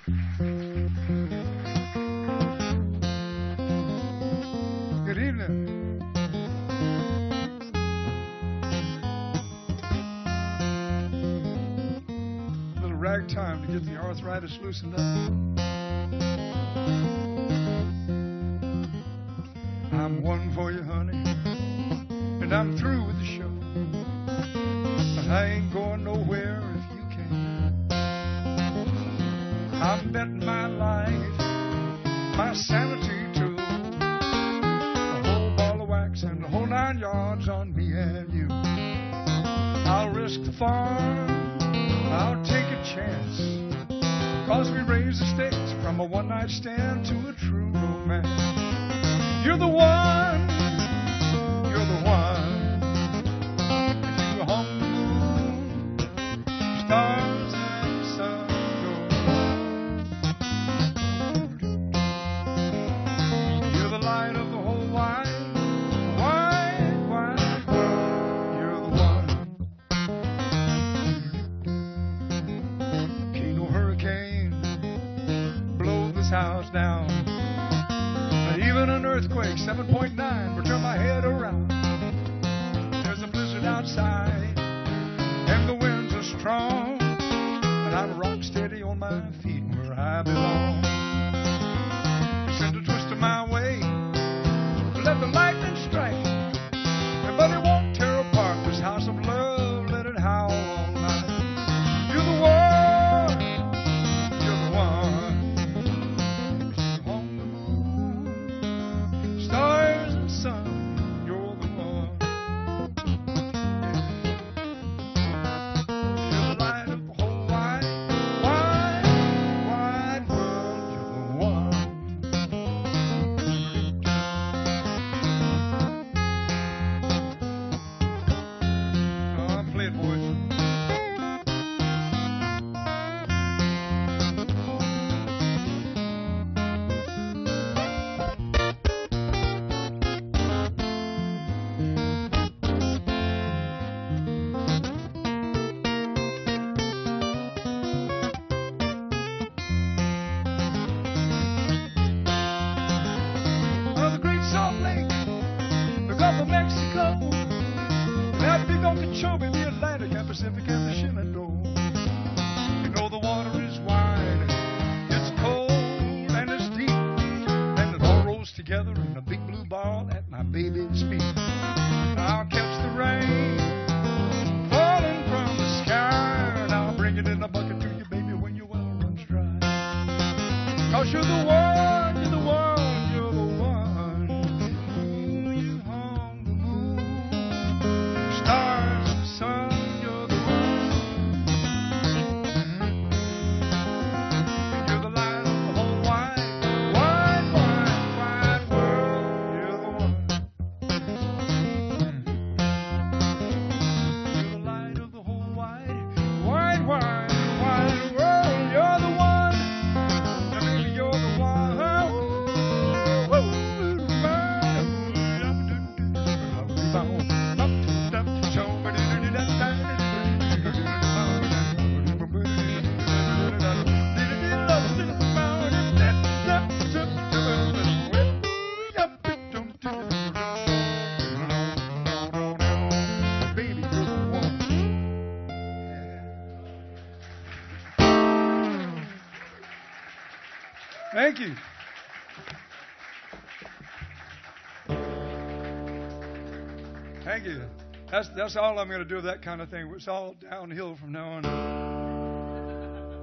Good evening. A little ragtime to get the arthritis loosened up. I'm one for you, honey, and I'm through with the show. But I ain't going nowhere if you can. I'm betting my life, my sanity too, the whole ball of wax and the whole 9 yards on me and you. I'll risk the farm, I'll take a chance, 'cause we raise the stakes from a one-night stand to a true romance. You're the one, you're the one. If you hung the moon, stars and sun, you're the light of the whole wide, wide, wide world. You're the one. Can't no hurricane blow this house down. Even an earthquake, 7.9, will turn my head around. There's a blizzard outside, and the winds are strong, but I'm rock steady on my feet where I belong. Send a twist of my way, let the lightning strike, but it won't tear apart this house of love. Let it howl all night. You're the one, you're the one. Stars and sun, you're the one. You're the light of the whole wide, wide, wide world. You're the one. Oh, play it, boys. Pacific and the Shenandoah. You know the water is wide, it's cold and it's deep, and it all rolls together in a big blue ball at my baby's feet. I'll catch the rain falling from the sky, and I'll bring it in a bucket to you, baby, when your well runs dry. 'Cause you're the one, you're the one, you're the one. Ooh, you hung the moon, stars and sun. Thank you. Thank you. That's all I'm going to do with that kind of thing. It's all downhill from now on.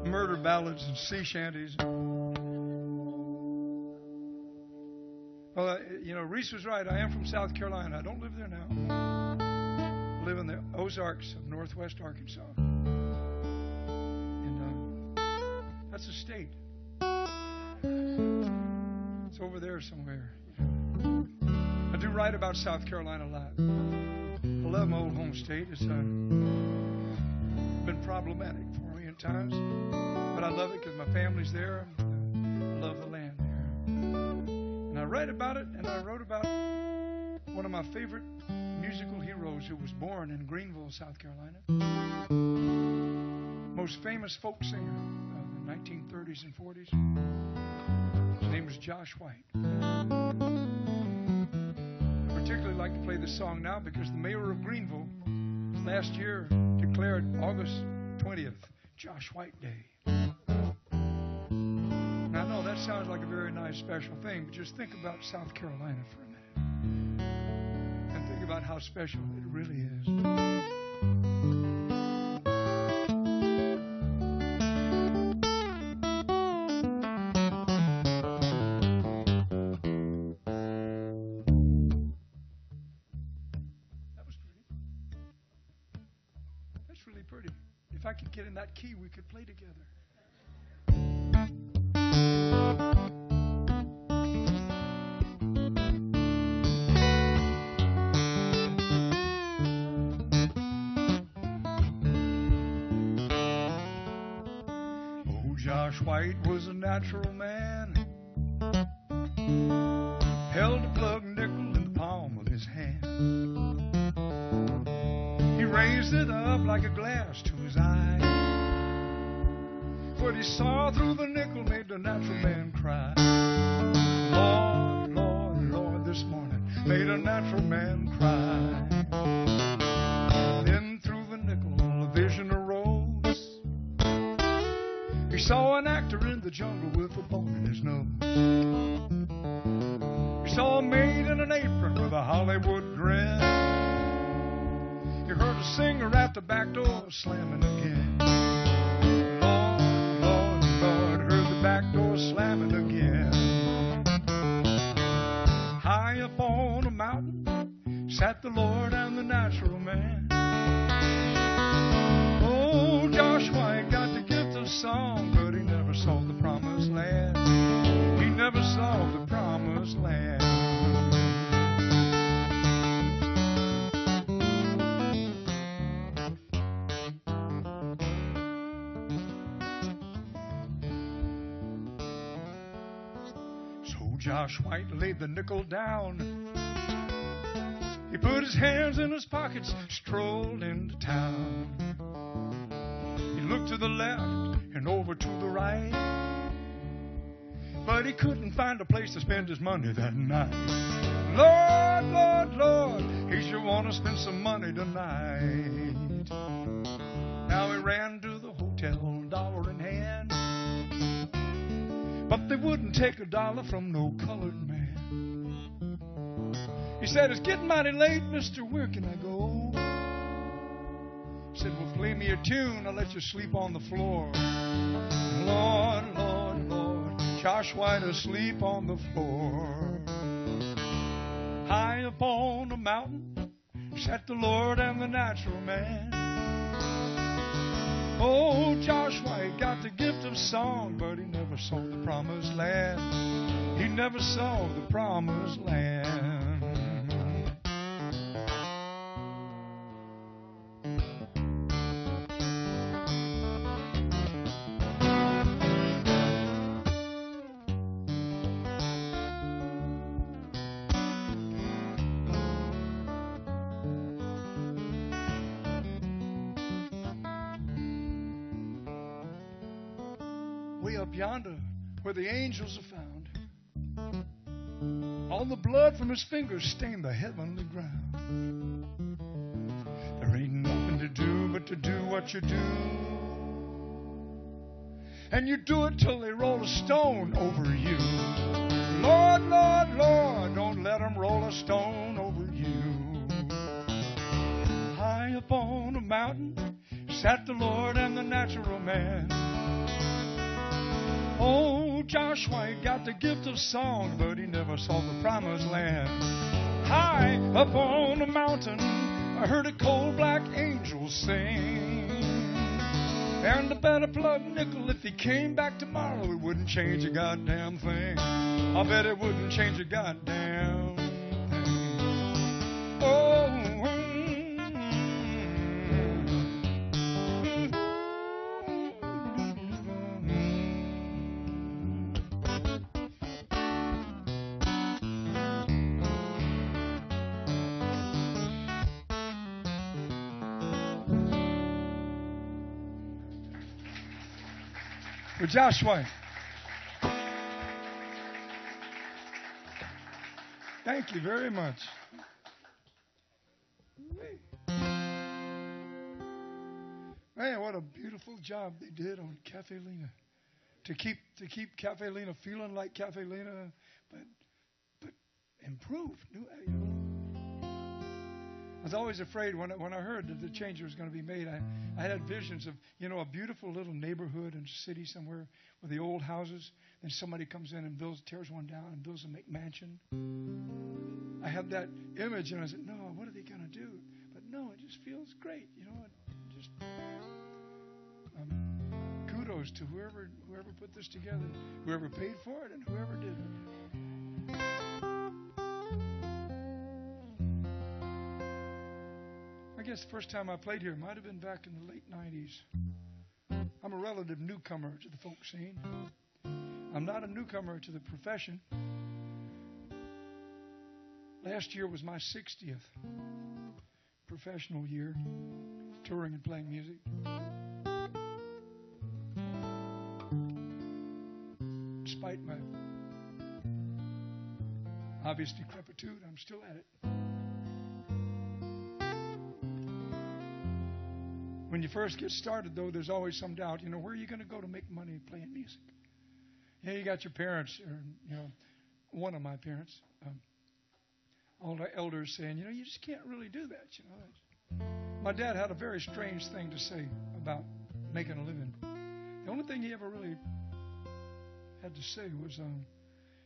Murder ballads and sea shanties. Well, Reese was right. I am from South Carolina. I don't live there now. I live in the Ozarks of northwest Arkansas. And that's a state. It's over there somewhere. I do write about South Carolina a lot. I love my old home state. It's been problematic for me at times, but I love it because my family's there. I love the land there. And I write about it, and I wrote about one of my favorite musical heroes who was born in Greenville, South Carolina. Most famous folk singer of the 1930s and 40s. His name is Josh White. I particularly like to play this song now because the mayor of Greenville last year declared August 20th Josh White Day. Now, I know that sounds like a very nice special thing, but just think about South Carolina for a minute. And think about how special it really is. Pretty. If I could get in that key, we could play together. Oh, Josh White was a natural man. Held a plug nickel in the palm of his hand. He raised it up like a glass to his eye. What he saw through the nickel made the natural man cry. Lord, Lord, Lord, this morning made a natural man cry. Then through the nickel a vision arose. He saw an actor in the jungle with a bone in his nose. He saw a maid in an apron with a Hollywood grin. You heard a singer at the back door slamming again. Lord, Lord, Lord, heard the back door slamming again. High up on a mountain sat the Lord and the natural man. Oh, Josh White got the gift of song, but he never saw the promised land. He never saw the promised land. Josh White laid the nickel down. He put his hands in his pockets, strolled into town. He looked to the left and over to the right, but he couldn't find a place to spend his money that night. Lord, Lord, Lord, he sure want to spend some money tonight. Now he ran to the hotel, dollar in hand, but they wouldn't take $1 from no colored man. He said, "It's getting mighty late, mister, where can I go?" He said, "Well, play me a tune, I'll let you sleep on the floor." Lord, Lord, Lord, Josh White asleep on the floor. High up on a mountain sat the Lord and the natural man. Oh, Josh White got the gift of song, but he never saw the promised land. He never saw the promised land. Way up yonder, where the angels are found, all the blood from his fingers stained the heavenly ground. There ain't nothing to do but to do what you do, and you do it till they roll a stone over you. Lord, Lord, Lord, don't let them roll a stone over you. High up on a mountain sat the Lord and the natural man. Oh, Josh White got the gift of song, but he never saw the promised land. High up on a mountain, I heard a cold black angel sing. And I bet a plug nickel if he came back tomorrow, it wouldn't change a goddamn thing. I bet it wouldn't change a goddamn thing. Oh, For Joshua. Thank you very much. Man, what a beautiful job they did on Caffe Lena. To keep Caffe Lena feeling like Caffe Lena, but improved. I was always afraid when I heard that the change was going to be made. I had visions of, a beautiful little neighborhood in a city somewhere with the old houses. Then somebody comes in and tears one down and builds a McMansion. I had that image, and I said, no, what are they going to do? But no, it just feels great. Just kudos to whoever put this together, whoever paid for it, and whoever did it. I guess the first time I played here might have been back in the late 90s. I'm a relative newcomer to the folk scene. I'm not a newcomer to the profession. Last year was my 60th professional year, touring and playing music. Despite my obvious decrepitude, I'm still at it. When you first get started, though, there's always some doubt. Where are you going to go to make money playing music? You got your parents, or, one of my parents, all the elders saying, you just can't really do that. My dad had a very strange thing to say about making a living. The only thing he ever really had to say was,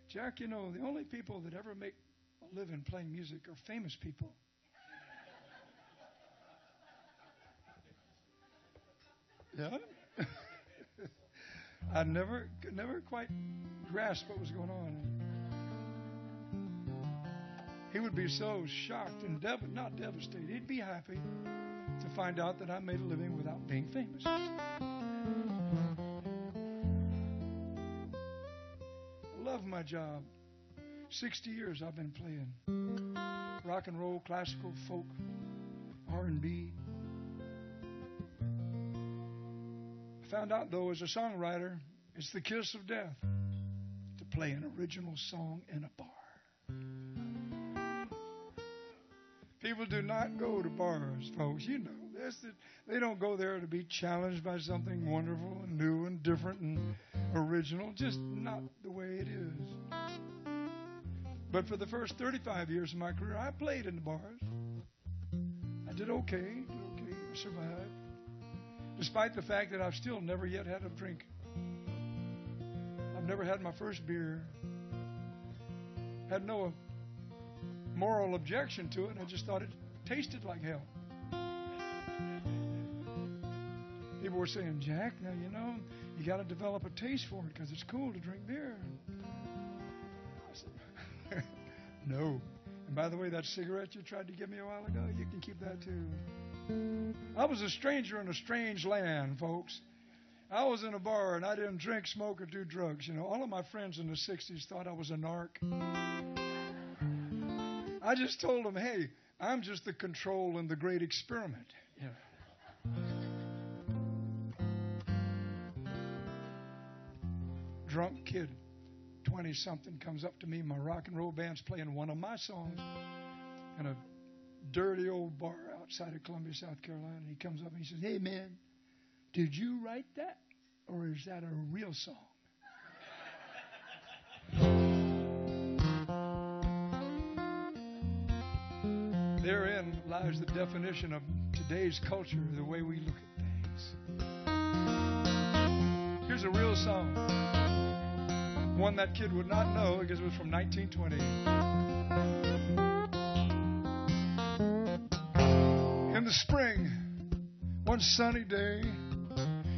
Jack, the only people that ever make a living playing music are famous people. Yeah. I never quite grasped what was going on. He would be so shocked and not devastated. He'd be happy to find out that I made a living without being famous. I love my job. 60 years I've been playing rock and roll, classical, folk, R&B. Found out, though, as a songwriter, it's the kiss of death to play an original song in a bar. People do not go to bars, folks. They don't go there to be challenged by something wonderful and new and different and original. Just not the way it is. But for the first 35 years of my career, I played in the bars. I did okay. I survived. Despite the fact that I've still never yet had a drink. I've never had my first beer. Had no moral objection to it. I just thought it tasted like hell. People were saying, Jack, now you got to develop a taste for it because it's cool to drink beer. I said, no. And by the way, that cigarette you tried to give me a while ago, you can keep that too. I was a stranger in a strange land, folks. I was in a bar and I didn't drink, smoke, or do drugs. All of my friends in the 60s thought I was a narc. I just told them, hey, I'm just the control in the great experiment. Drunk kid, 20-something, comes up to me. My rock and roll band's playing one of my songs in a dirty old bar outside of Columbia, South Carolina. And he comes up and he says, hey, man, did you write that? Or is that a real song? Therein lies the definition of today's culture, the way we look at things. Here's a real song. One that kid would not know because it was from 1920. In the spring, one sunny day,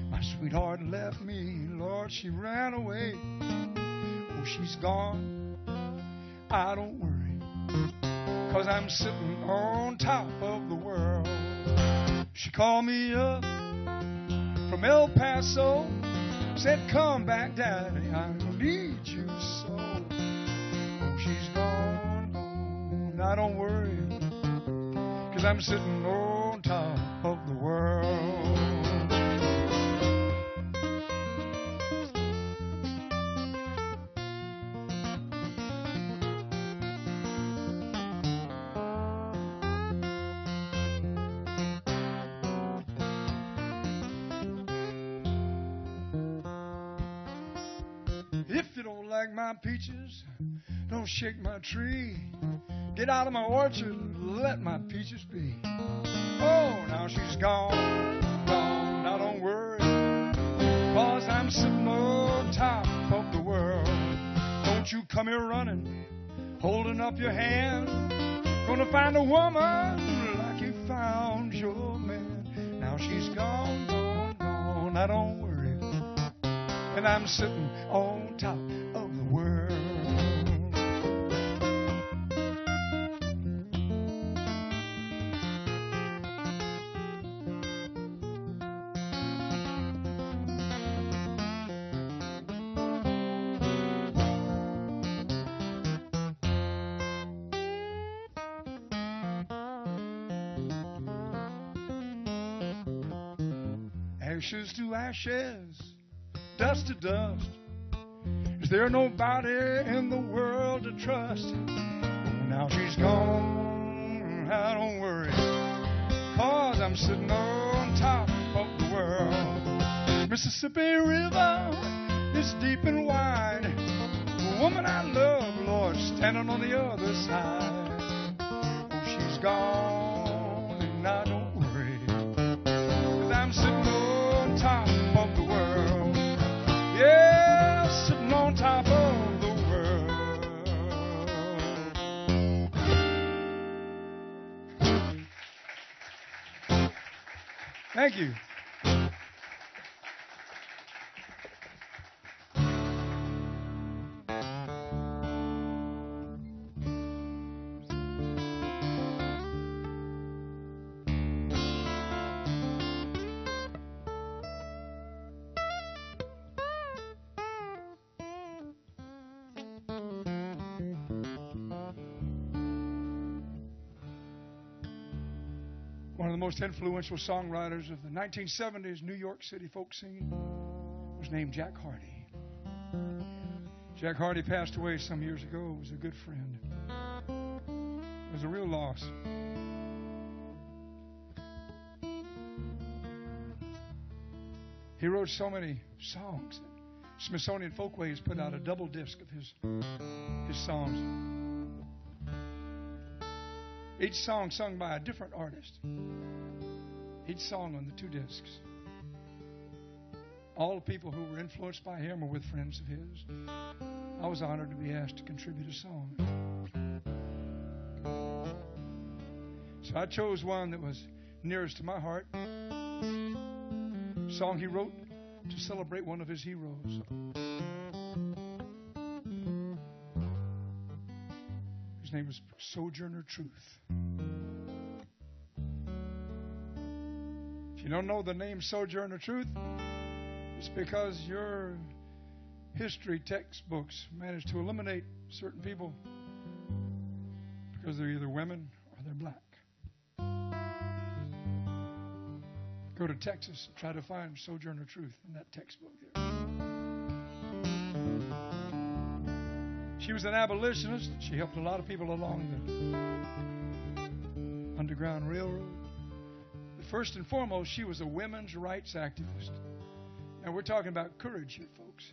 my sweetheart left me. Lord, she ran away. Oh, she's gone. I don't worry, 'cause I'm sitting on top of the world. She called me up from El Paso, said, come back, Daddy, I need you so. Oh, she's gone. I don't worry, 'cause I'm sitting on top of the world. like my peaches, don't shake my tree. Get out of my orchard, let my peaches be. Oh, now she's gone, gone, now don't worry, 'cause I'm sitting on top of the world. Don't you come here running, holding up your hand. Gonna find a woman like you found your man. Now she's gone, gone, gone, now don't worry, and I'm sitting on top of the world. Ashes to ashes, dust to dust. Is there nobody in the world to trust? Oh, now she's gone, I don't worry, 'cause I'm sitting on top of the world. Mississippi River is deep and wide. The woman I love, Lord, standing on the other side. Oh, she's gone, and I don't worry, 'cause I'm sitting on top of the world. Yeah, sitting on top of the world. Thank you. One of the most influential songwriters of the 1970s New York City folk scene was named Jack Hardy. Jack Hardy passed away some years ago. He was a good friend. It was a real loss. He wrote so many songs that Smithsonian Folkways put out a double disc of his songs. Each song sung by a different artist. Each song on the two discs. All the people who were influenced by him or with friends of his. I was honored to be asked to contribute a song. So I chose one that was nearest to my heart. A song he wrote to celebrate one of his heroes. His name was Sojourner Truth. If you don't know the name Sojourner Truth, it's because your history textbooks managed to eliminate certain people because they're either women or they're black. Go to Texas and try to find Sojourner Truth in that textbook there. She was an abolitionist. She helped a lot of people along the Underground Railroad. But first and foremost, she was a women's rights activist. And we're talking about courage here, folks.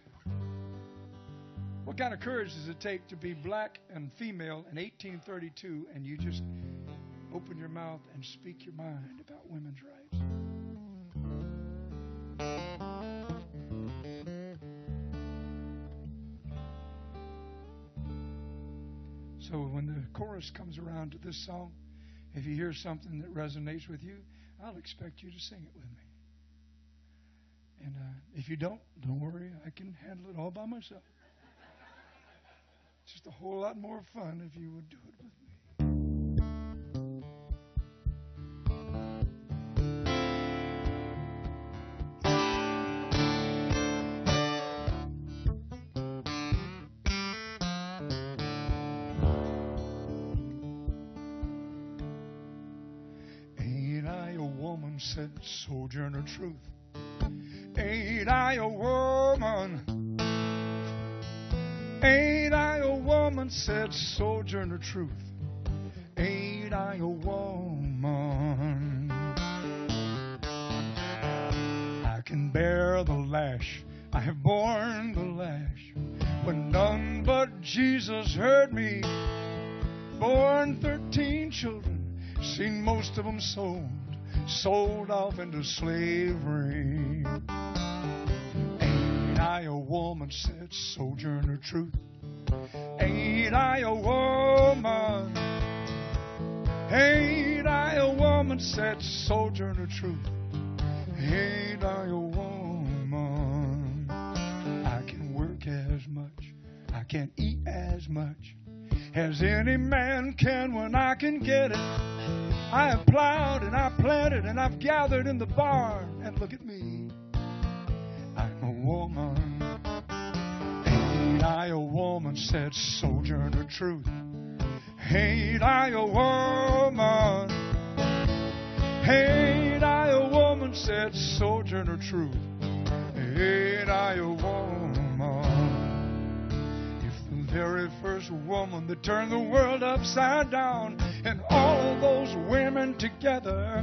What kind of courage does it take to be black and female in 1832 and you just open your mouth and speak your mind about women's rights? So when the chorus comes around to this song, if you hear something that resonates with you, I'll expect you to sing it with me. And if you don't worry, I can handle it all by myself. It's just a whole lot more fun if you would do it with me. Said Sojourner Truth. Ain't I a woman? Ain't I a woman? Said Sojourner Truth. Ain't I a woman? I can bear the lash. I have borne the lash when none Jesus heard me. Born 13 children, seen most of them sold off into slavery. Ain't I a woman, said Sojourner Truth. Ain't I a woman? Ain't I a woman, said Sojourner Truth. Ain't I a woman? I can work as much, I can eat as much as any man can when I can get it. I have plowed and I've planted and I've gathered in the barn. And look at me, I'm a woman. Ain't I a woman, said Sojourner Truth. Ain't I a woman? Ain't I a woman, said Sojourner Truth. Ain't I a woman? If the very first woman that turned the world upside down and all of those women together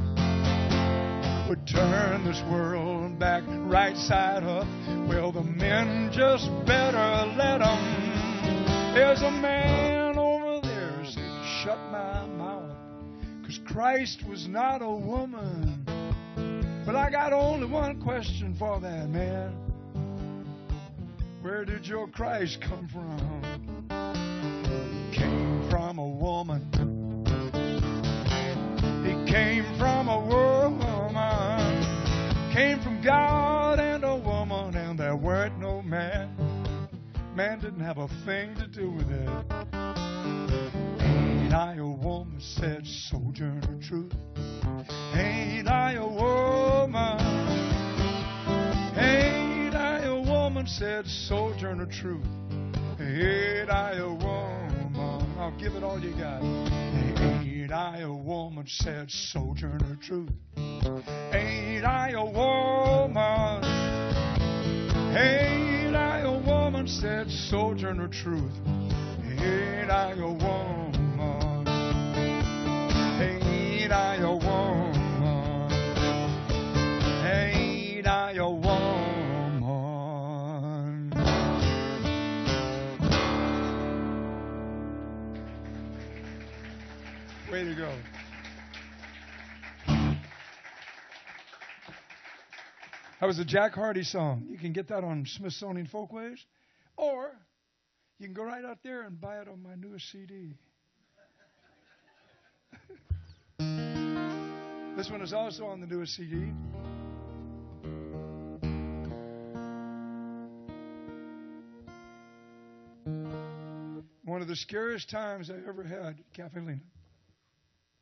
would turn this world back right side up, well, the men just better let them. There's a man over there said, shut my mouth, 'cause Christ was not a woman. But I got only one question for that man. Where did your Christ come from? He came from a woman. He came from a woman. Came from God and a woman, and there weren't no man. Man didn't have a thing to do with it. Ain't I a woman, said Sojourner Truth. Ain't I a woman? Ain't I a woman, said Sojourner Truth. Ain't I a woman? I'll give it all you got. Ain't I a woman, said Sojourner Truth. Ain't I a woman? Ain't I a woman, said Sojourner Truth. Ain't I a woman? Ain't I a woman? Ain't I a woman? Way to go. That was a Jack Hardy song. You can get that on Smithsonian Folkways, or you can go right out there and buy it on my newest CD. This one is also on the newest CD. One of the scariest times I ever had at Caffe Lena.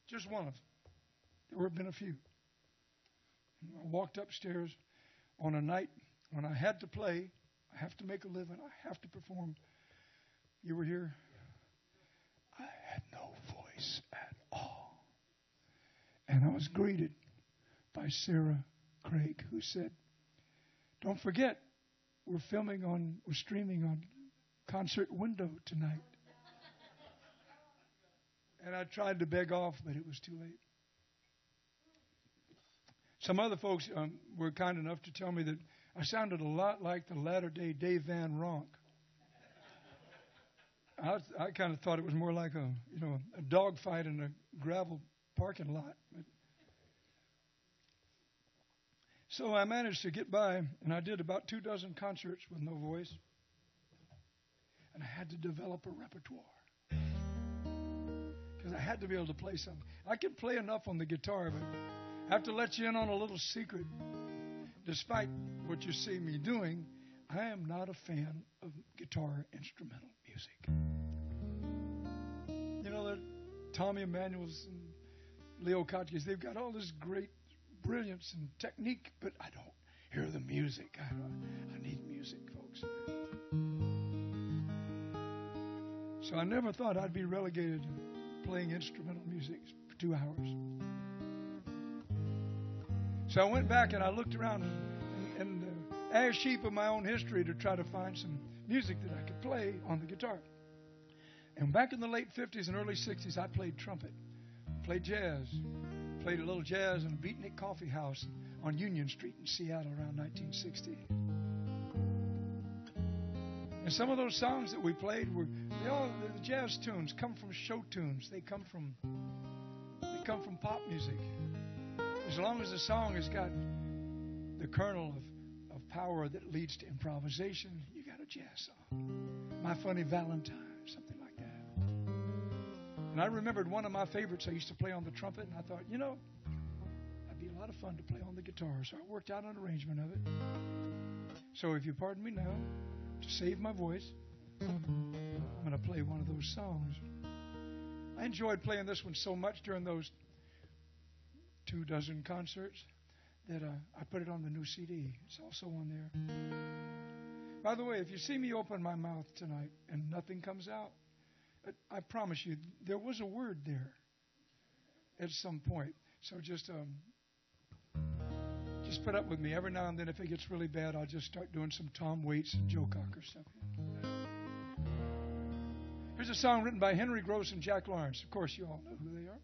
Just one of them. There have been a few. I walked upstairs on a night when I had to play. I have to make a living. I have to perform. You were here. I had no voice at all. And I was greeted by Sarah Craig, who said, don't forget, we're streaming on Concert Window tonight. And I tried to beg off, but it was too late. Some other folks were kind enough to tell me that I sounded a lot like the latter-day Dave Van Ronk. I kind of thought it was more like a dog fight in a gravel parking lot. So I managed to get by, and I did about 24 concerts with no voice. And I had to develop a repertoire. Because I had to be able to play something. I can play enough on the guitar, but I have to let you in on a little secret. Despite what you see me doing, I am not a fan of guitar instrumental music. You know, that Tommy Emmanuel's and Leo Kottke's, they've got all this great brilliance and technique, but I don't hear the music. I need music, folks. So I never thought I'd be relegated to playing instrumental music for 2 hours. So I went back and I looked around in the ash heap of my own history to try to find some music that I could play on the guitar. And back in the late 50s and early 60s, I played trumpet, played jazz, played a little jazz in a beatnik coffee house on Union Street in Seattle around 1960. And some of those songs that we played were the jazz tunes come from show tunes. They come from pop music. As long as the song has got the kernel of power that leads to improvisation, you got a jazz song. My Funny Valentine, something like that. And I remembered one of my favorites I used to play on the trumpet, and I thought, that'd be a lot of fun to play on the guitar. So I worked out an arrangement of it. So if you pardon me now, to save my voice, I'm going to play one of those songs. I enjoyed playing this one so much during those 24 concerts that I put it on the new CD. It's also on there. By the way, if you see me open my mouth tonight and nothing comes out, I promise you there was a word there at some point. So just put up with me. Every now and then, if it gets really bad, I'll just start doing some Tom Waits and Joe Cocker stuff. Here's a song written by Henry Gross and Jack Lawrence. Of course, you all know who they are.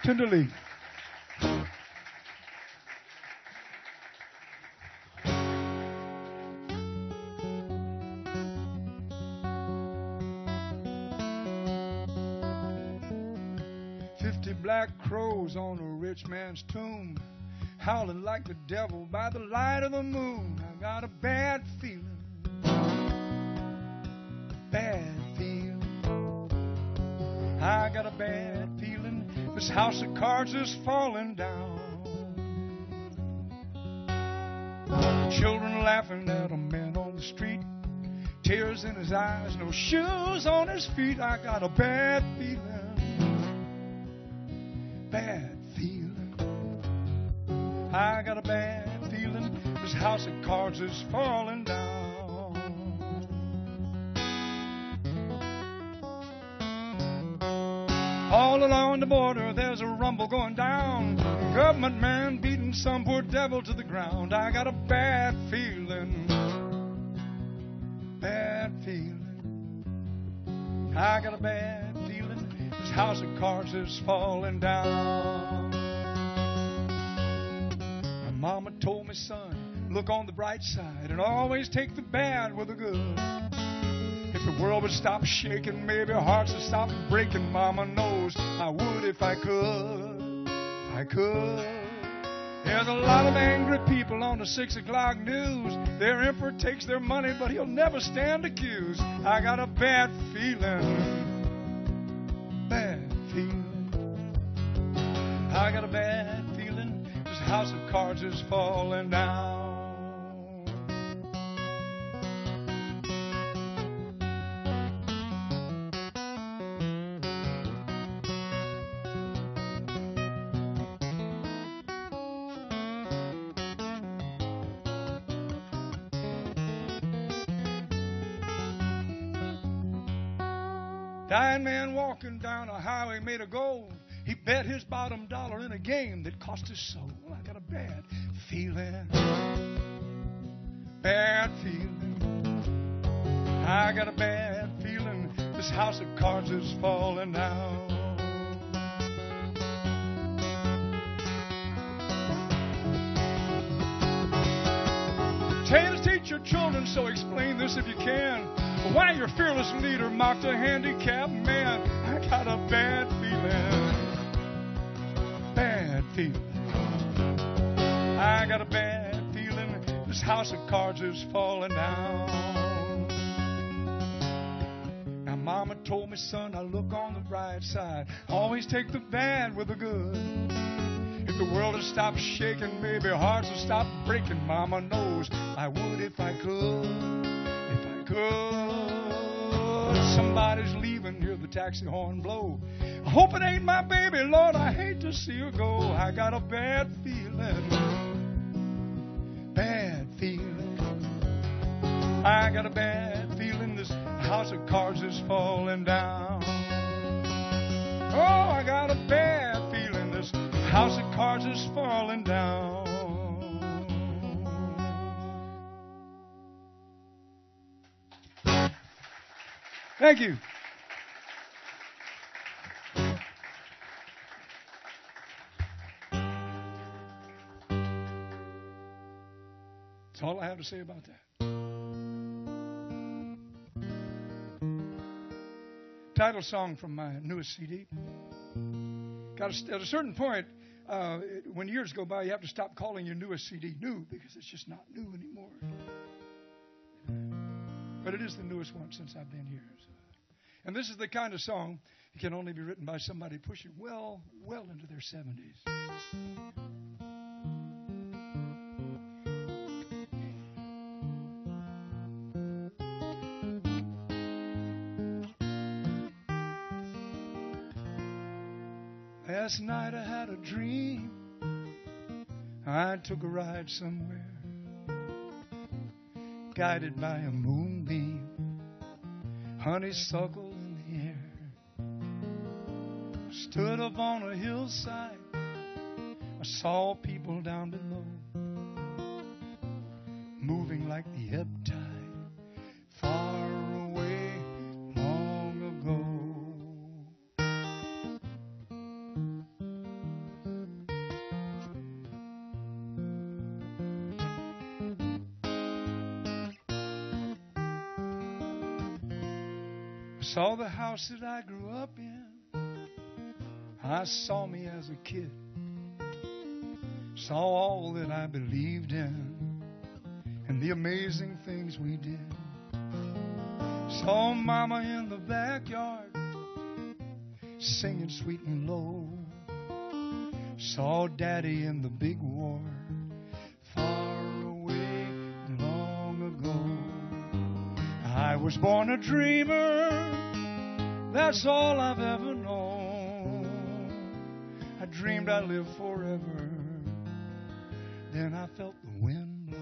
Tenderly. Black crows on a rich man's tomb howling like the devil by the light of the moon. I got a bad feeling, bad feeling. I got a bad feeling this house of cards is falling down. Children laughing at a man on the street, tears in his eyes, no shoes on his feet. I got a bad feeling, bad feeling. I got a bad feeling this house of cards is falling down. All along the border there's a rumble going down. Government man beating some poor devil to the ground. I got a bad feeling, bad feeling. I got a bad feeling this house of cards is falling down. My mama told me, son, look on the bright side and always take the bad with the good. If the world would stop shaking, maybe hearts would stop breaking. Mama knows I would if I could, if I could. There's a lot of angry people on the 6 o'clock news. Their emperor takes their money, but he'll never stand accused. I got a bad feeling, bad feeling. I got a bad feeling this house of cards is falling down. Dying man walking down a highway made of gold. He bet his bottom dollar in a game that cost his soul. I got a bad feeling, bad feeling. I got a bad feeling this house of cards is falling down. Tales teach your children, so explain this if you can. Why your fearless leader mocked a handicapped man. I got a bad feeling, bad feeling. I got a bad feeling this house of cards is falling down. Now mama told me, son, I look on the bright side. Always take the bad with the good. If the world would stop shaking, maybe hearts would stop breaking. Mama knows I would if I could, if I could. Somebody's leaving, hear the taxi horn blow. I hope it ain't my baby, Lord, I hate to see her go. I got a bad feeling, bad feeling. I got a bad feeling this house of cards is falling down. Oh, I got a bad feeling this house of cards is falling down. Thank you. That's all I have to say about that. Title song from my newest CD. At a certain point, when years go by, you have to stop calling your newest CD new because it's just not new anymore. But it is the newest one since I've been here. So. And this is the kind of song that can only be written by somebody pushing well into their 70s. Last night I had a dream. I took a ride somewhere, guided by a moonbeam, honeysuckle in the air. Stood up on a hillside, I saw people down below, moving like the ebb tide, far away long ago. Saw the house that I grew up in. I saw me as a kid, saw all that I believed in and the amazing things we did. Saw Mama in the backyard singing sweet and low. Saw Daddy in the big war far away long ago. I was born a dreamer, that's all I've ever known. I dreamed I'd live forever, then I felt the wind blow.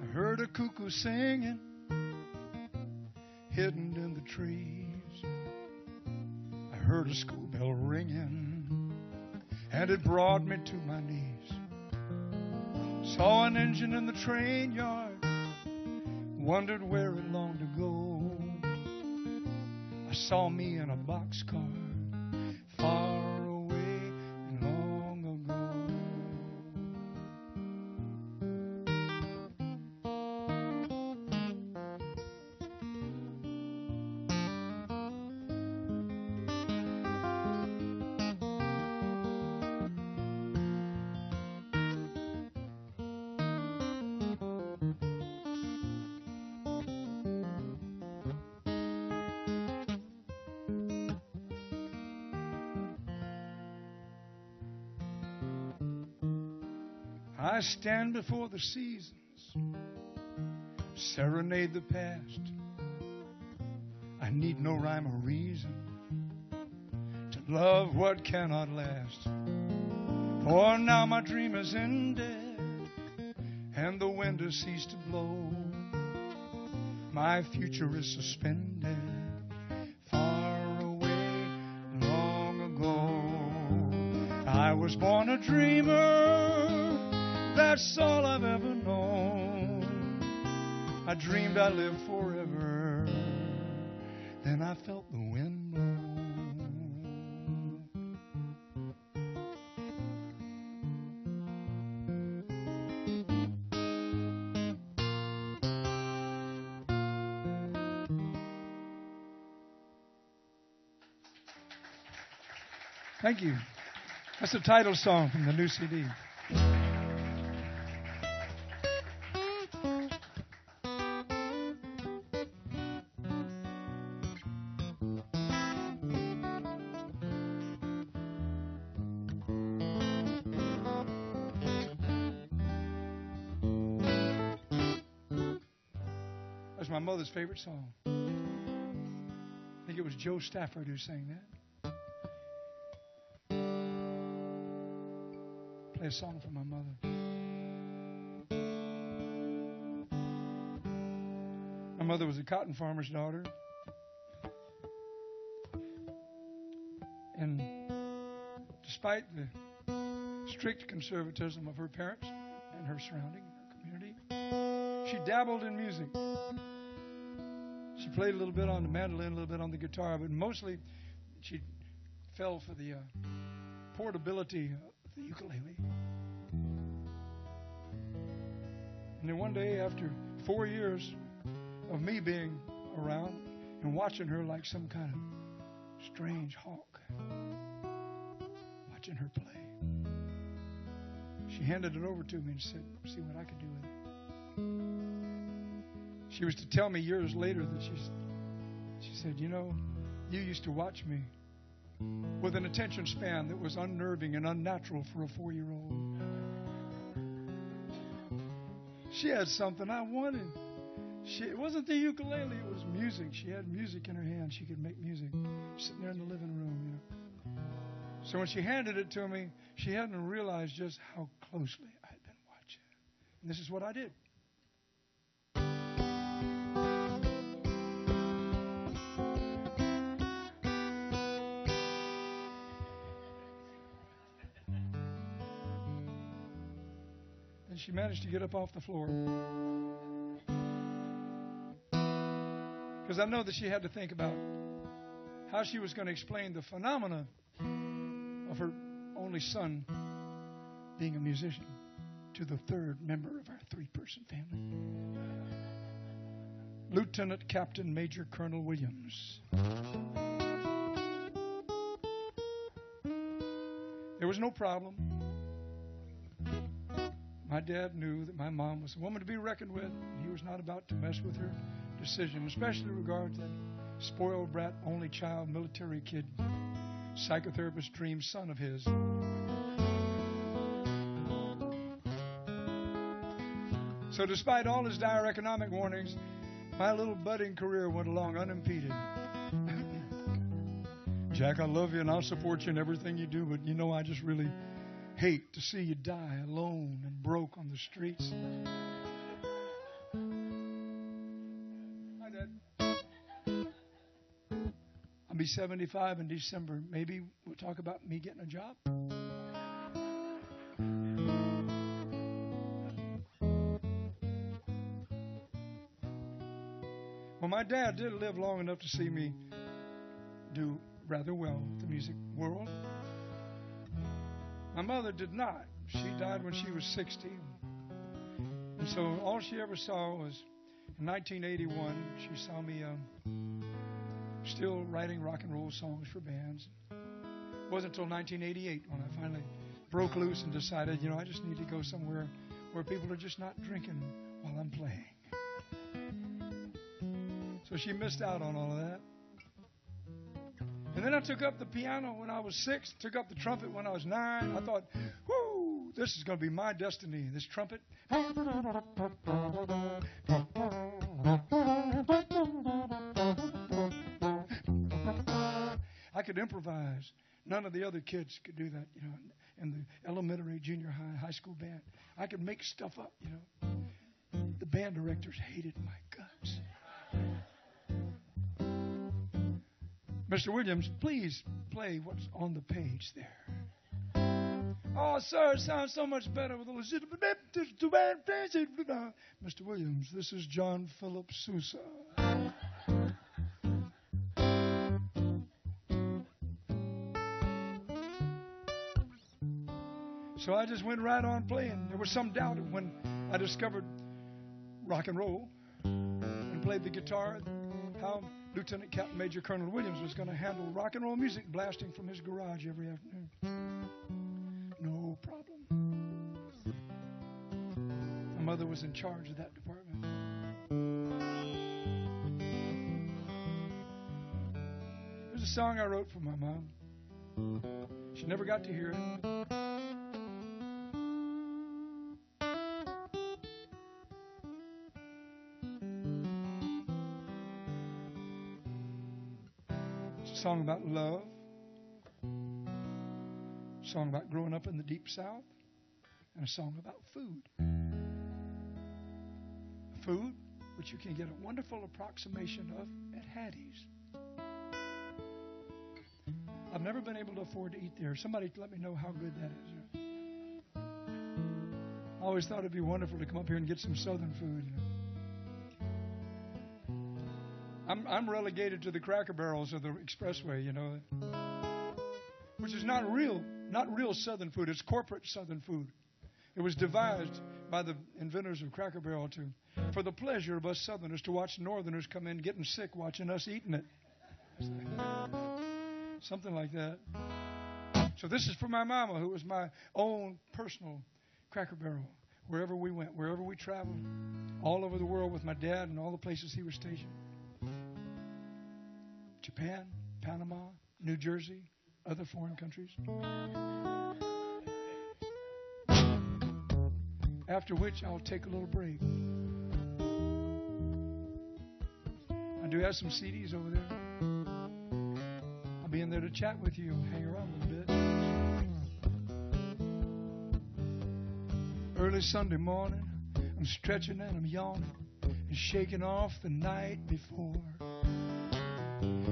I heard a cuckoo singing, hidden in the trees. I heard a school bell ringing, and it brought me to my knees. Saw an engine in the train yard, wondered where it longed to go. I saw me in a boxcar far away long ago. I stand before the seasons, serenade the past. I need no rhyme or reason to love what cannot last. For now my dream is ended, and the wind has ceased to blow. My future is suspended far away long ago. I was born a dreamer, that's all I've ever known. I dreamed I'd live forever, then I felt the wind blow. Thank you. That's the title song from the new CD. That's my mother's favorite song. I think it was Joe Stafford who sang that. Play a song for my mother. My mother was a cotton farmer's daughter. And despite the strict conservatism of her parents and her surrounding, her community, she dabbled in music. She played a little bit on the mandolin, a little bit on the guitar, but mostly she fell for the portability of the ukulele. And then one day, after 4 years of me being around and watching her like some kind of strange hawk, watching her play, she handed it over to me and said, see what I could do with it. She was to tell me years later that she said, you know, you used to watch me with an attention span that was unnerving and unnatural for a 4-year-old. She had something I wanted. It wasn't the ukulele, it was music. She had music in her hand. She could make music sitting there in the living room, you know. So when she handed it to me, she hadn't realized just how closely I had been watching. And this is what I did. And she managed to get up off the floor. Because I know that she had to think about how she was going to explain the phenomena of her only son being a musician to the third member of our a three-person family. Lieutenant Captain Major Colonel Williams. There was no problem. My dad knew that my mom was a woman to be reckoned with, and he was not about to mess with her decision, especially in regard to that spoiled brat, only child, military kid, psychotherapist dream son of his. So despite all his dire economic warnings, my little budding career went along unimpeded. Jack, I love you and I'll support you in everything you do, but you know I just really hate to see you die alone and broke on the streets. Hi, Dad. I'll be 75 in December. Maybe we'll talk about me getting a job. Well, my dad did live long enough to see me do rather well in the music world. My mother did not. She died when she was 60. And so all she ever saw was, in 1981, she saw me still writing rock and roll songs for bands. It wasn't until 1988 when I finally broke loose and decided, I just need to go somewhere where people are just not drinking while I'm playing. So she missed out on all of that. And then I took up the piano when I was 6, took up the trumpet when I was 9. I thought, whoo, this is going to be my destiny, this trumpet. I could improvise. None of the other kids could do that, in the elementary, junior high, high school band. I could make stuff up, The band directors hated my guts. Mr. Williams, please play what's on the page there. Oh, sir, it sounds so much better with a little... Mr. Williams, this is John Philip Sousa. So I just went right on playing. There was some doubt when I discovered rock and roll and played the guitar, how Lieutenant Captain Major Colonel Williams was going to handle rock and roll music blasting from his garage every afternoon. No problem. My mother was in charge of that department. There's a song I wrote for my mom. She never got to hear it. Song about love, a song about growing up in the deep south, and a song about food. Food, which you can get a wonderful approximation of at Hattie's. I've never been able to afford to eat there. Somebody let me know how good that is. I always thought it'd be wonderful to come up here and get some southern food. I'm relegated to the Cracker Barrels of the expressway, which is not real Southern food. It's corporate Southern food. It was devised by the inventors of Cracker Barrel for the pleasure of us Southerners to watch Northerners come in getting sick watching us eating it. Something like that. So this is for my mama, who was my own personal Cracker Barrel. Wherever we went, wherever we traveled, all over the world with my dad and all the places he was stationed. Japan, Panama, New Jersey, other foreign countries. After which I'll take a little break. I do have some CDs over there. I'll be in there to chat with you. Hang around a little bit. Early Sunday morning, I'm stretching and I'm yawning and shaking off the night before.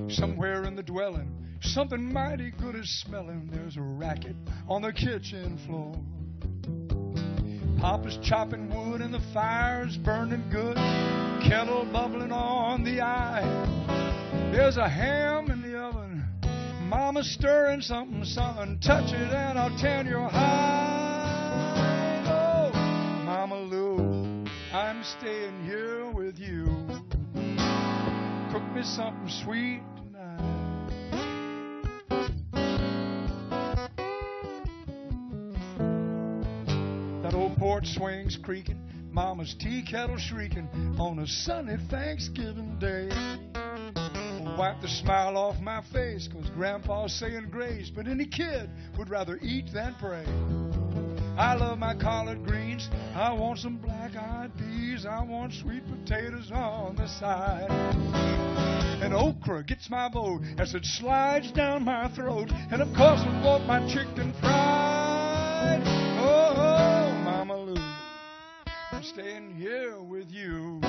Somewhere in the dwelling, something mighty good is smelling. There's a racket on the kitchen floor. Papa's chopping wood and the fire's burning good. Kettle bubbling on the eye. There's a ham in the oven. Mama's stirring something, son. Touch it and I'll tan your hide. Oh, Mama Lou. I'm staying here with you. Cook me something sweet tonight. That old porch swing's creaking, Mama's tea kettle shrieking on a sunny Thanksgiving day. Wipe the smile off my face, 'cause Grandpa's saying grace, but any kid would rather eat than pray. I love my collard greens, I want some black-eyed peas, I want sweet potatoes on the side. And okra gets my vote as it slides down my throat, and of course I want my chicken fried. Oh, Mama Lou, I'm staying here with you.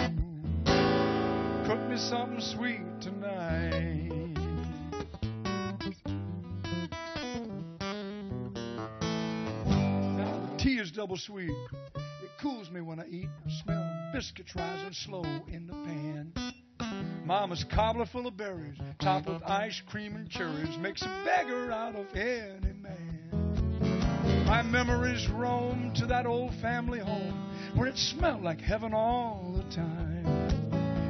Cook me something sweet tonight. Now the tea is double sweet. It cools me when I eat. I smell biscuits rising slow in the pan. Mama's cobbler full of berries, topped with ice cream and cherries, makes a beggar out of any man. My memories roam to that old family home where it smelled like heaven all the time.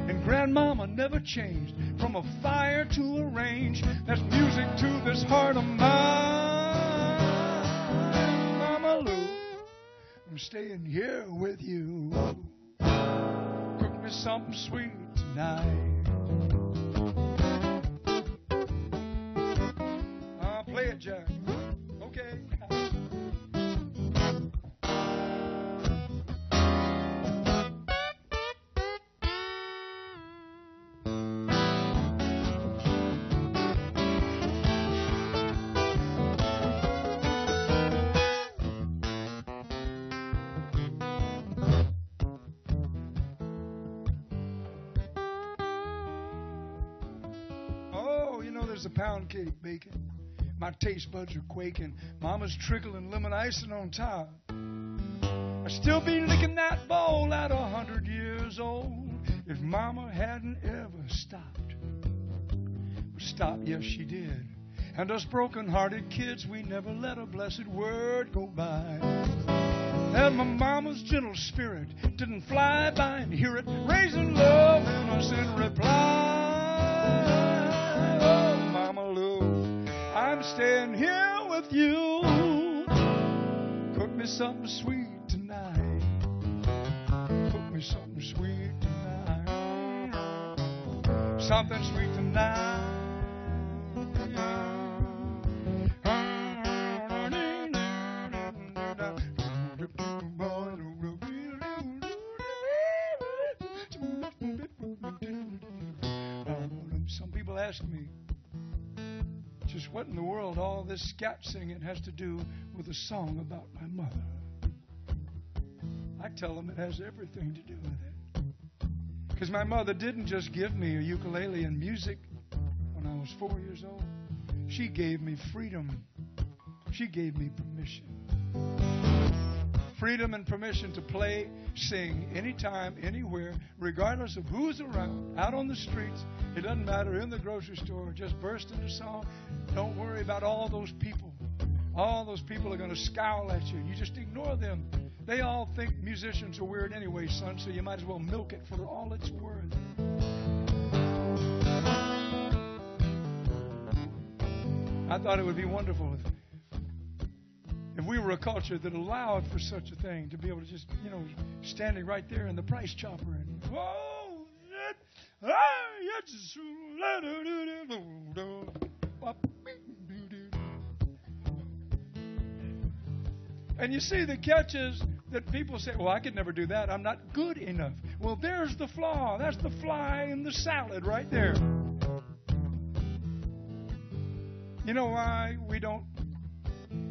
And Grandmama never changed from a fire to a range. That's music to this heart of mine. Mama Lou, I'm staying here with you. Cook me something sweet tonight. Play it, Jack. Okay. There's a pound cake baking. My taste buds are quaking. Mama's trickling lemon icing on top. I'd still be licking that bowl at 100 years old if Mama hadn't ever stopped. But stop, yes, she did. And us broken-hearted kids, we never let a blessed word go by. And my Mama's gentle spirit didn't fly by and hear it, raising love in us in reply. Oh, Mama Lou, I'm staying here with you. Cook me something sweet tonight. Cook me something sweet tonight. Something sweet tonight. Some people ask me, just what in the world all this scat singing has to do with a song about my mother. I tell them it has everything to do with it. Because my mother didn't just give me a ukulele and music when I was 4 years old. She gave me freedom. She gave me permission. Freedom and permission to play, sing, anytime, anywhere, regardless of who's around, out on the streets. It doesn't matter, in the grocery store, just burst into song. Don't worry about all those people. All those people are going to scowl at you. You just ignore them. They all think musicians are weird anyway, son, so you might as well milk it for all it's worth. I thought it would be wonderful if we were a culture that allowed for such a thing, to be able to just, standing right there in the price chopper and, whoa, and you see the catches that people say, well, I could never do that. I'm not good enough. Well, there's the flaw. That's the fly in the salad right there. You know why we don't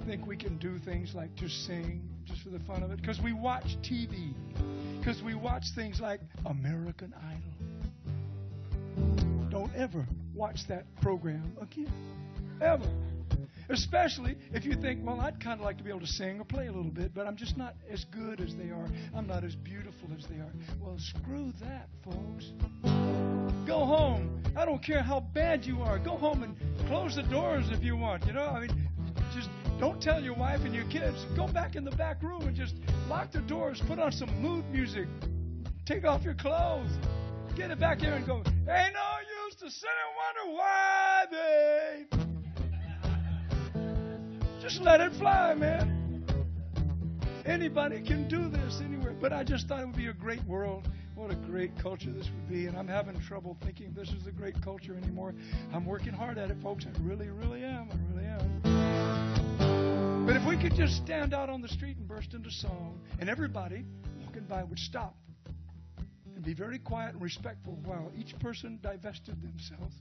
think we can do things like just sing just for the fun of it? Because we watch TV. Because we watch things like American Idol. Don't ever watch that program again. Ever. Especially if you think, well, I'd kind of like to be able to sing or play a little bit, but I'm just not as good as they are. I'm not as beautiful as they are. Well, screw that, folks. Go home. I don't care how bad you are. Go home and close the doors if you want. Just don't tell your wife and your kids. Go back in the back room and just lock the doors. Put on some mood music. Take off your clothes. Get it back here and go, ain't no use to sit and wonder why, babe. Just let it fly, man. Anybody can do this anywhere. But I just thought it would be a great world. What a great culture this would be. And I'm having trouble thinking this is a great culture anymore. I'm working hard at it, folks. I really, really am. I really am. But if we could just stand out on the street and burst into song, and everybody walking by would stop and be very quiet and respectful while each person divested themselves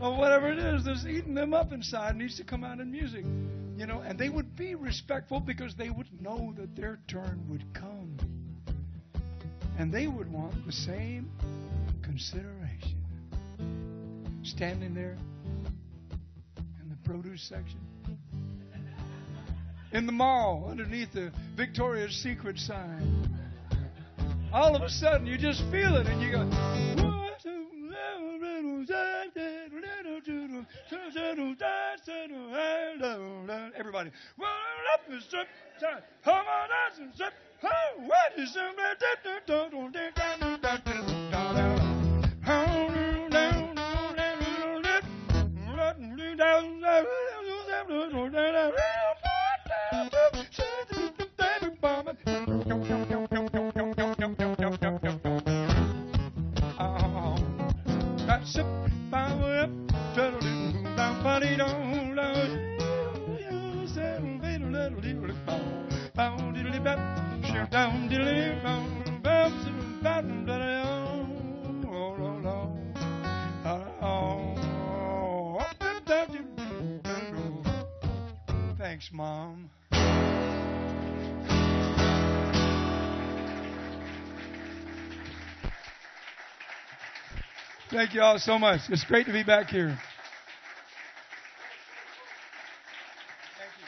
of whatever it is that's eating them up inside needs to come out in music. You know, and they would be respectful because they would know that their turn would come. And they would want the same consideration. Standing there in the produce section, in the mall, underneath the Victoria's Secret sign. All of a sudden, you just feel it, and you go, everybody, Thanks, Mom. Thank you all so much. It's great to be back here. Thank you.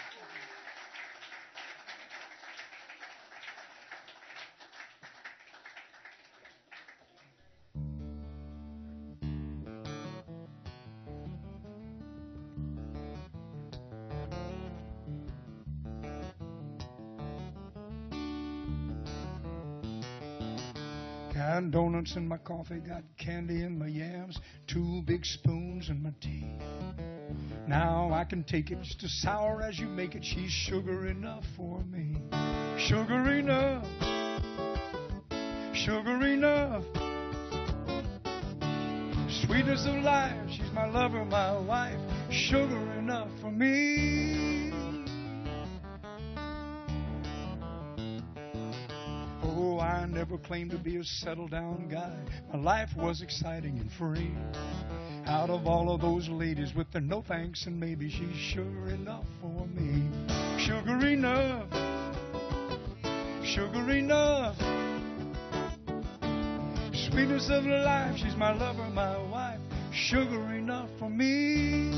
Got donuts in my coffee, got candy in my yams, 2 big spoons in my tea. Now I can take it just as sour as you make it. She's sugar enough for me. Sugar enough. Sugar enough. Sweetness of life, she's my lover, my wife. Sugar enough for me. Oh, I never claimed to be a settled-down guy. My life was exciting and free. Out of all of those ladies with their no thanks and maybe, she's sugar enough for me. Sugar enough. Sugar enough. Sweetness of life, she's my lover, my wife. Sugar enough for me.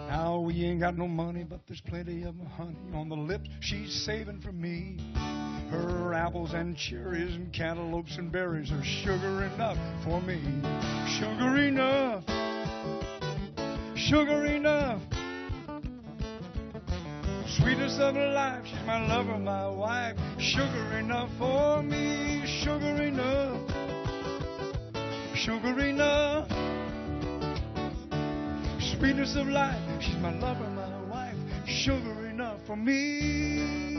Now we ain't got no money, but there's plenty of honey on the lips she's saving for me. Her apples and cherries and cantaloupes and berries are sugar enough for me. Sugar enough. Sugar enough. Sweetness of life, she's my lover, my wife. Sugar enough for me. Sugar enough. Sugar enough. Sweetness of life, she's my lover, my wife. Sugar enough for me.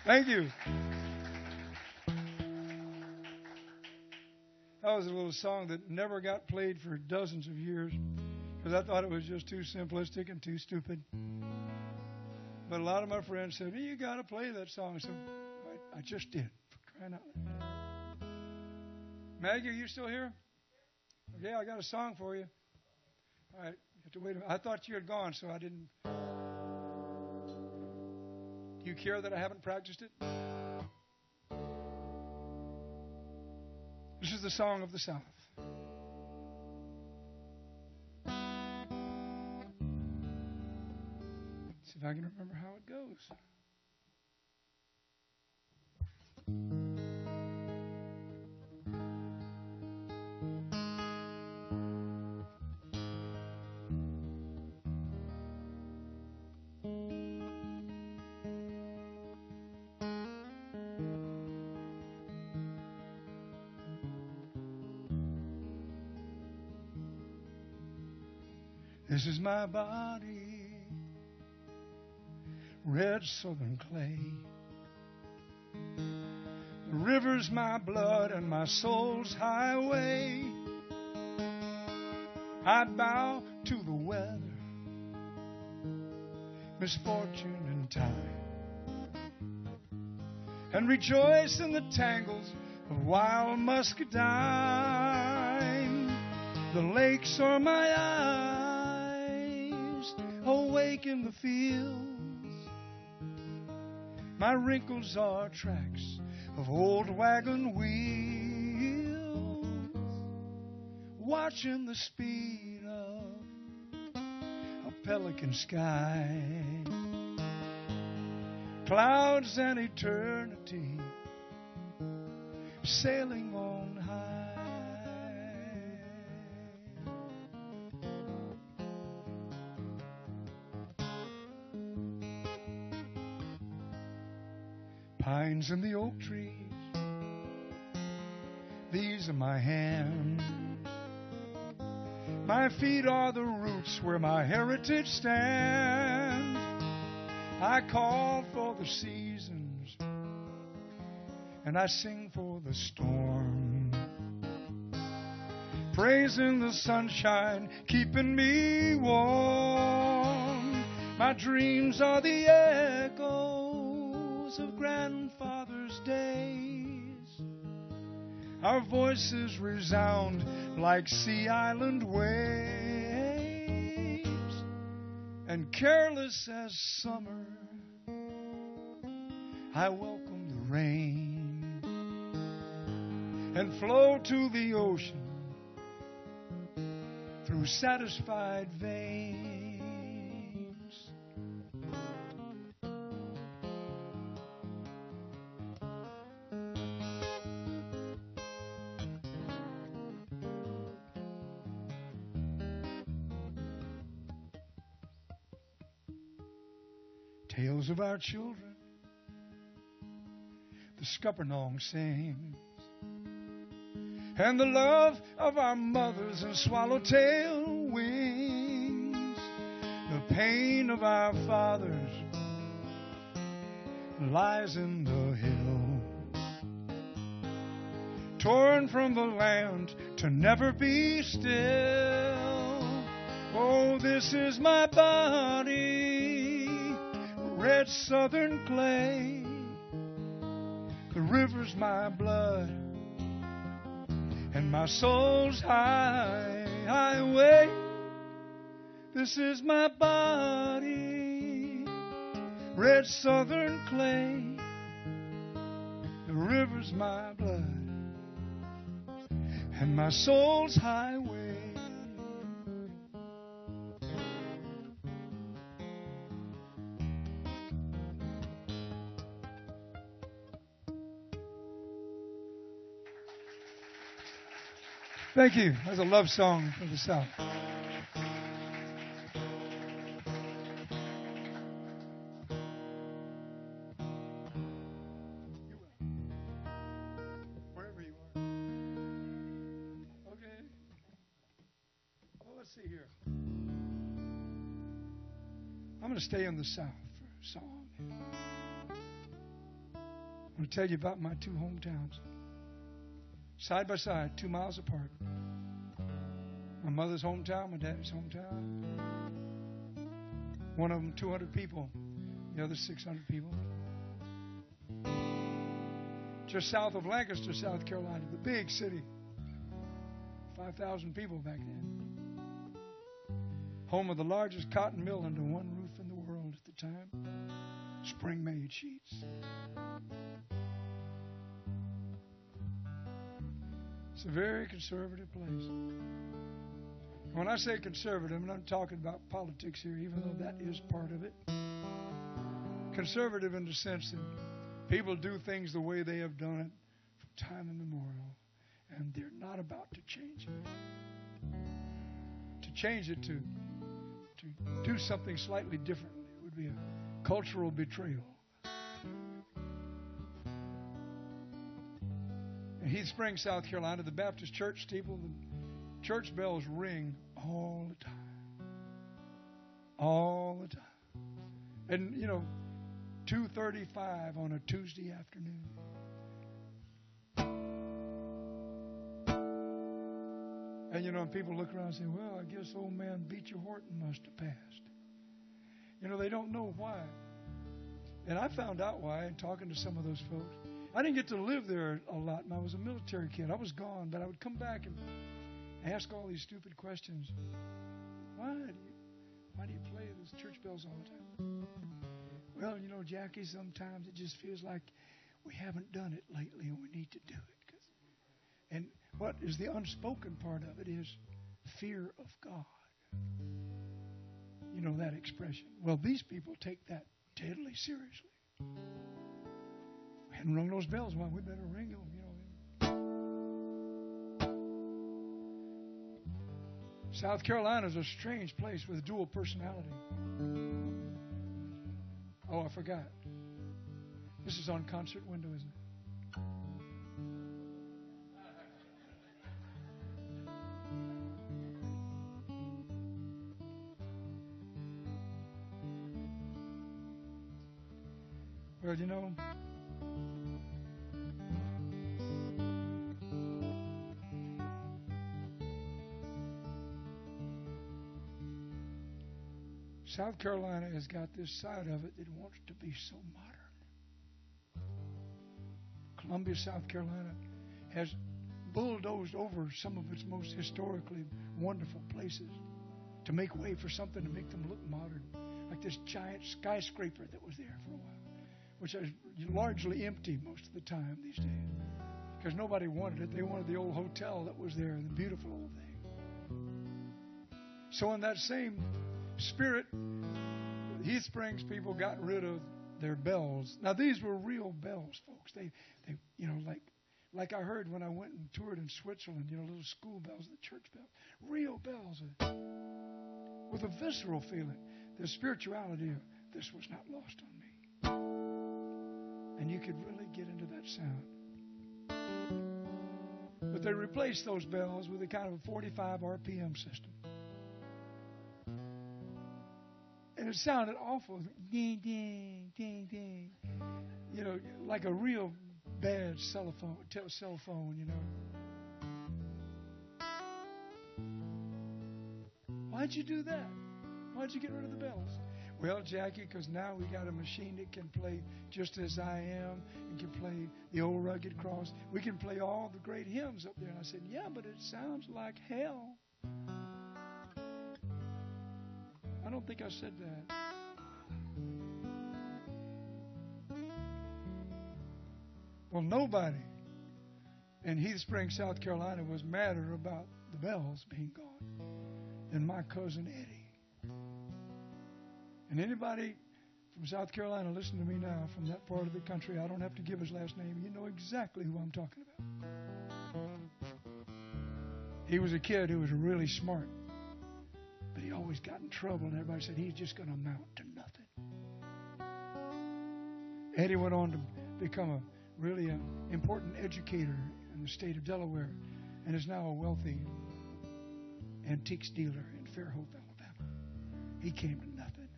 Thank you. That was a little song that never got played for dozens of years because I thought it was just too simplistic and too stupid. But a lot of my friends said, hey, you got to play that song. So I just did, for crying out loud. Maggie, are you still here? Okay, I got a song for you. All right, you have to wait a minute. I thought you had gone, so I didn't. Do you care that I haven't practiced it? This is the song of the South. See if I can remember how it goes. This is my body, red southern clay. The river's my blood and my soul's highway. I bow to the weather, misfortune and time, and rejoice in the tangles of wild muscadine. The lakes are my eyes, awake in the fields. My wrinkles are tracks of old wagon wheels, watching the speed of a pelican sky. Clouds and eternity sailing on high. Pines and the oak trees, these are my hands. My feet are the roots where my heritage stands. I call for the seasons and I sing for the storm, praising the sunshine, keeping me warm. My dreams are the echoes of grandfather's days. Our voices resound like sea island waves, and careless as summer, I welcome the rain and flow to the ocean through satisfied veins. Tales of our children, the scuppernong sings, and the love of our mothers and swallowtail wings. The pain of our fathers lies in the hills, torn from the land to never be still. Oh, this is my body, red southern clay. The river's my blood and my soul's highway. This is my body, red southern clay. The river's my blood and my soul's highway. Thank you. That's a love song for the South. Wherever you are. Okay. Well, let's see here. I'm going to stay in the South for a song. I'm going to tell you about my two hometowns. Side by side, 2 miles apart. My mother's hometown, my daddy's hometown. One of them 200 people, the other 600 people. Just south of Lancaster, South Carolina, the big city. 5,000 people back then. Home of the largest cotton mill under one roof in the world at the time. spring-made sheets. It's a very conservative place. When I say conservative, I'm not talking about politics here, even though that is part of it. Conservative in the sense that people do things the way they have done it from time immemorial, and they're not about to change it. To change it, to do something slightly differently would be a cultural betrayal. In Heath Springs, South Carolina, the Baptist church steeple, the church bells ring all the time. All the time. And, 2:35 on a Tuesday afternoon. And, people look around and say, well, I guess old man Beecher Horton must have passed. They don't know why. And I found out why in talking to some of those folks. I didn't get to live there a lot when I was a military kid. I was gone, but I would come back and ask all these stupid questions. Why do you play those church bells all the time? Well, Jackie, sometimes it just feels like we haven't done it lately and we need to do it. And what is the unspoken part of it is fear of God. That expression. Well, these people take that deadly seriously. We hadn't rung those bells. Well, we better ring them, South Carolina is a strange place with a dual personality. Oh, I forgot. This is on concert window, isn't it? Well, South Carolina has got this side of it that wants to be so modern. Columbia, South Carolina has bulldozed over some of its most historically wonderful places to make way for something to make them look modern. Like this giant skyscraper that was there for a while, which is largely empty most of the time these days because nobody wanted it. They wanted the old hotel that was there, the beautiful old thing. So in that same spirit, Heath Springs people got rid of their bells. Now these were real bells, folks. They like I heard when I went and toured in Switzerland, little school bells, the church bells, real bells with a visceral feeling. The spirituality of this was not lost on me. And you could really get into that sound. But they replaced those bells with a kind of a 45 RPM system. And it sounded awful. Ding, ding, ding, ding. Like a real bad cell phone, Why'd you do that? Why'd you get rid of the bells? Well, Jackie, because now we got a machine that can play Just As I Am and can play The Old Rugged Cross. We can play all the great hymns up there. And I said, yeah, but it sounds like hell. I don't think I said that. Well, nobody in Heath Springs, South Carolina was madder about the bells being gone than my cousin Eddie. And anybody from South Carolina listening to me now from that part of the country, I don't have to give his last name. You know exactly who I'm talking about. He was a kid who was really smart, but he always got in trouble, and everybody said he's just going to amount to nothing. Eddie went on to become a really important educator in the state of Delaware and is now a wealthy antiques dealer in Fairhope, Alabama. He came to nothing.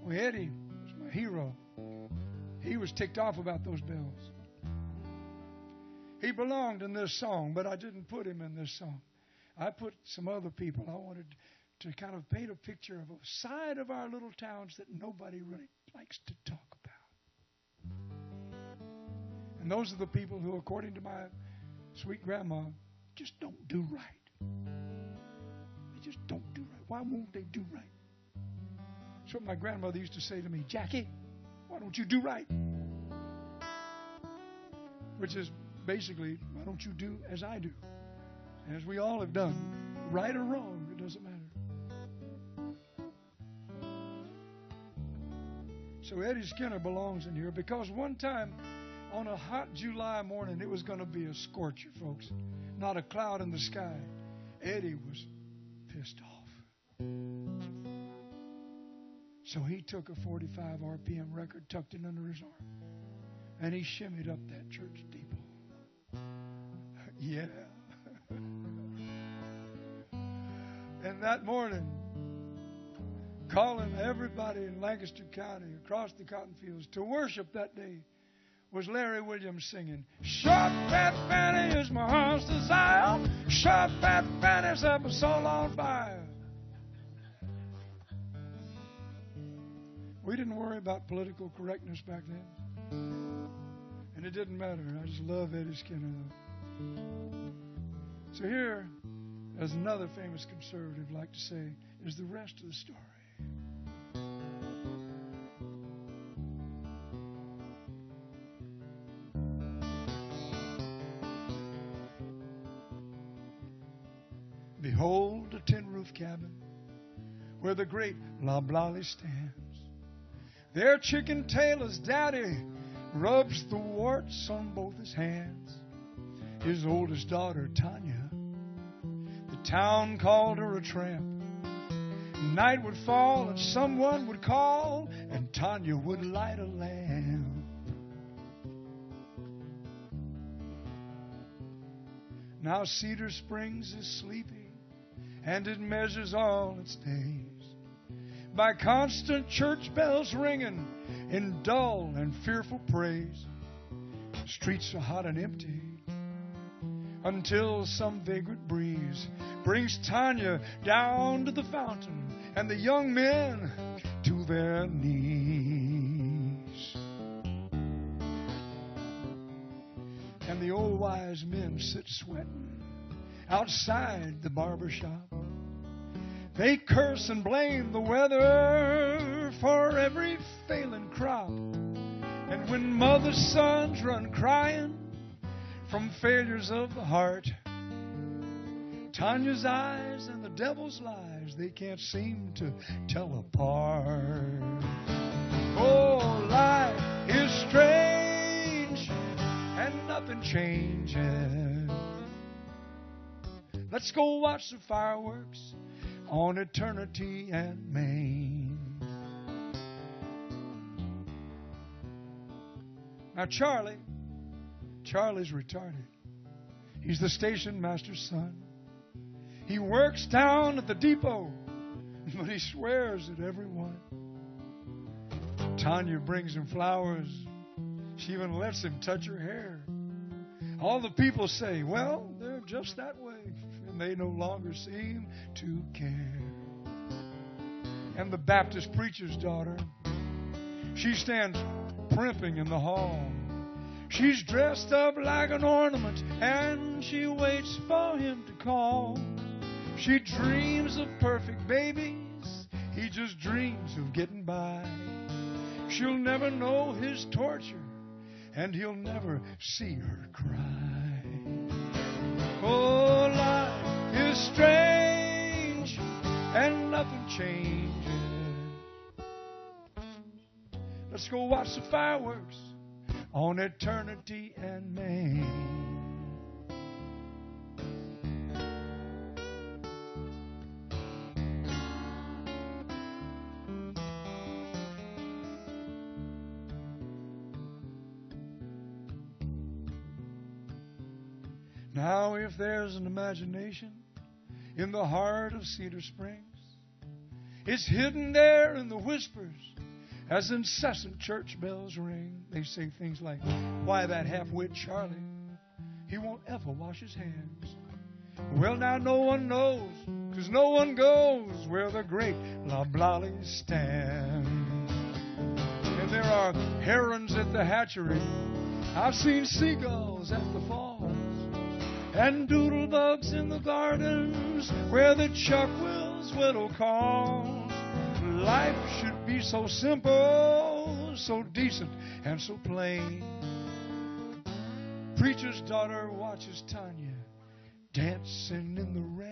Well, Eddie was my hero. He was ticked off about those bells. He belonged in this song, but I didn't put him in this song. I put some other people. I wanted to kind of paint a picture of a side of our little towns that nobody really likes to talk about. And those are the people who, according to my sweet grandma, just don't do right. They just don't do right. Why won't they do right? That's what my grandmother used to say to me, Jackie, why don't you do right? Which is basically, why don't you do as I do? As we all have done. Right or wrong, it doesn't matter. So Eddie Skinner belongs in here because one time on a hot July morning, it was going to be a scorcher, folks. Not a cloud in the sky. Eddie was pissed off. So he took a 45 RPM record, tucked it under his arm, and he shimmied up that church steeple. Yeah. And that morning, calling everybody in Lancaster County across the cotton fields to worship that day was Larry Williams singing, Sharp fat Fanny is my heart's desire. Sharp fat Fanny set my soul on fire. We didn't worry about political correctness back then. And it didn't matter. I just love Eddie Skinner, though. So here, as another famous conservative like to say, is the rest of the story. Behold a tin-roof cabin where the great Loblolly stands. There Chicken Taylor's daddy rubs the warts on both his hands. His oldest daughter, Tanya, the town called her a tramp. Night would fall and someone would call, and Tanya would light a lamp. Now Cedar Springs is sleepy, and it measures all its days by constant church bells ringing in dull and fearful praise. Streets are hot and empty until some vagrant breeze brings Tanya down to the fountain and the young men to their knees. And the old wise men sit sweating outside the barber shop. They curse and blame the weather for every failing crop. And when mother's sons run crying from failures of the heart, Tanya's eyes and the devil's lies, they can't seem to tell apart. Oh, life is strange and nothing changes. Let's go watch the fireworks on Eternity and Main. Now Charlie's retarded. He's the station master's son. He works down at the depot, but he swears at everyone. Tanya brings him flowers. She even lets him touch her hair. All the people say, well, they're just that way. And they no longer seem to care. And the Baptist preacher's daughter, she stands primping in the hall. She's dressed up like an ornament, and she waits for him to call. She dreams of perfect babies. He just dreams of getting by. She'll never know his torture, and he'll never see her cry. Oh, life is strange, and nothing changes. Let's go watch the fireworks on Eternity and Main. Now, if there's an imagination in the heart of Cedar Springs, it's hidden there in the whispers as incessant church bells ring. They say things like, why that half-wit Charlie, he won't ever wash his hands. Well, now no one knows, 'cause no one goes where the great Loblolly stands. And there are herons at the hatchery. I've seen seagulls at the falls, and doodlebugs in the gardens where the chuck will those little calls. Life should be so simple, so decent, and so plain. Preacher's daughter watches Tanya dancing in the rain.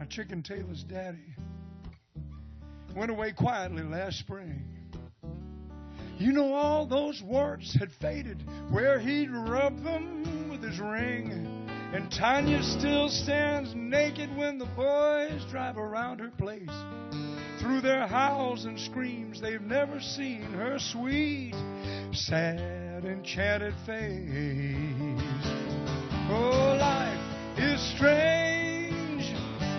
Chicken Taylor's daddy went away quietly last spring. You know, all those warts had faded where he'd rubbed them with his ring. And Tanya still stands naked when the boys drive around her place. Through their howls and screams, they've never seen her sweet, sad, enchanted face. Oh, life is strange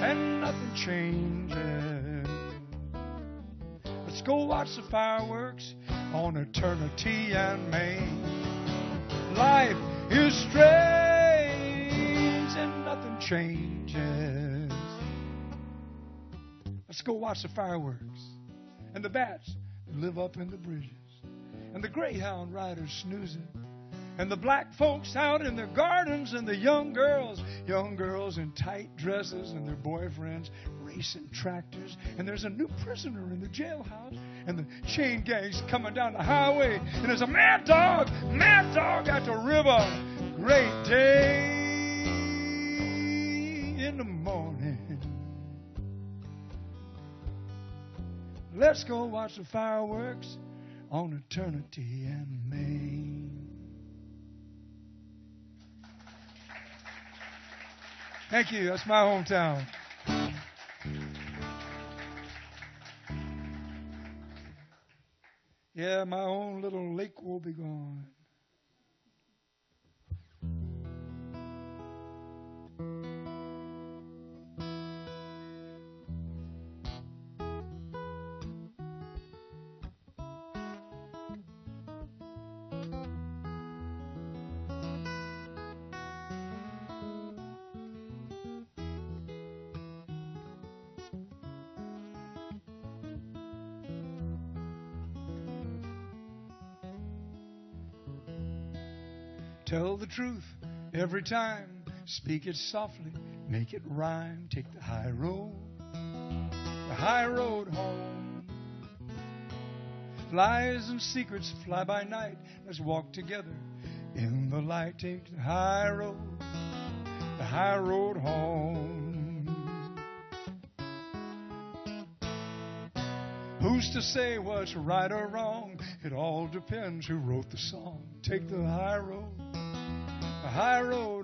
and nothing changes. Let's go watch the fireworks on Eternity and Main. Life is strange and nothing changes. Let's go watch the fireworks and the bats that live up in the bridges and the greyhound riders snoozing and the black folks out in their gardens and the young girls in tight dresses and their boyfriends racing tractors. And there's a new prisoner in the jailhouse and the chain gang's coming down the highway. And there's a mad dog at the river. Great day in the morning. Let's go watch the fireworks on Eternity and Main. Thank you. That's my hometown. Yeah, my own little lake will be gone. Tell the truth every time. Speak it softly. Make it rhyme. Take the high road home. Lies and secrets fly by night. Let's walk together in the light. Take the high road home. Who's to say what's right or wrong? It all depends who wrote the song. Take the high road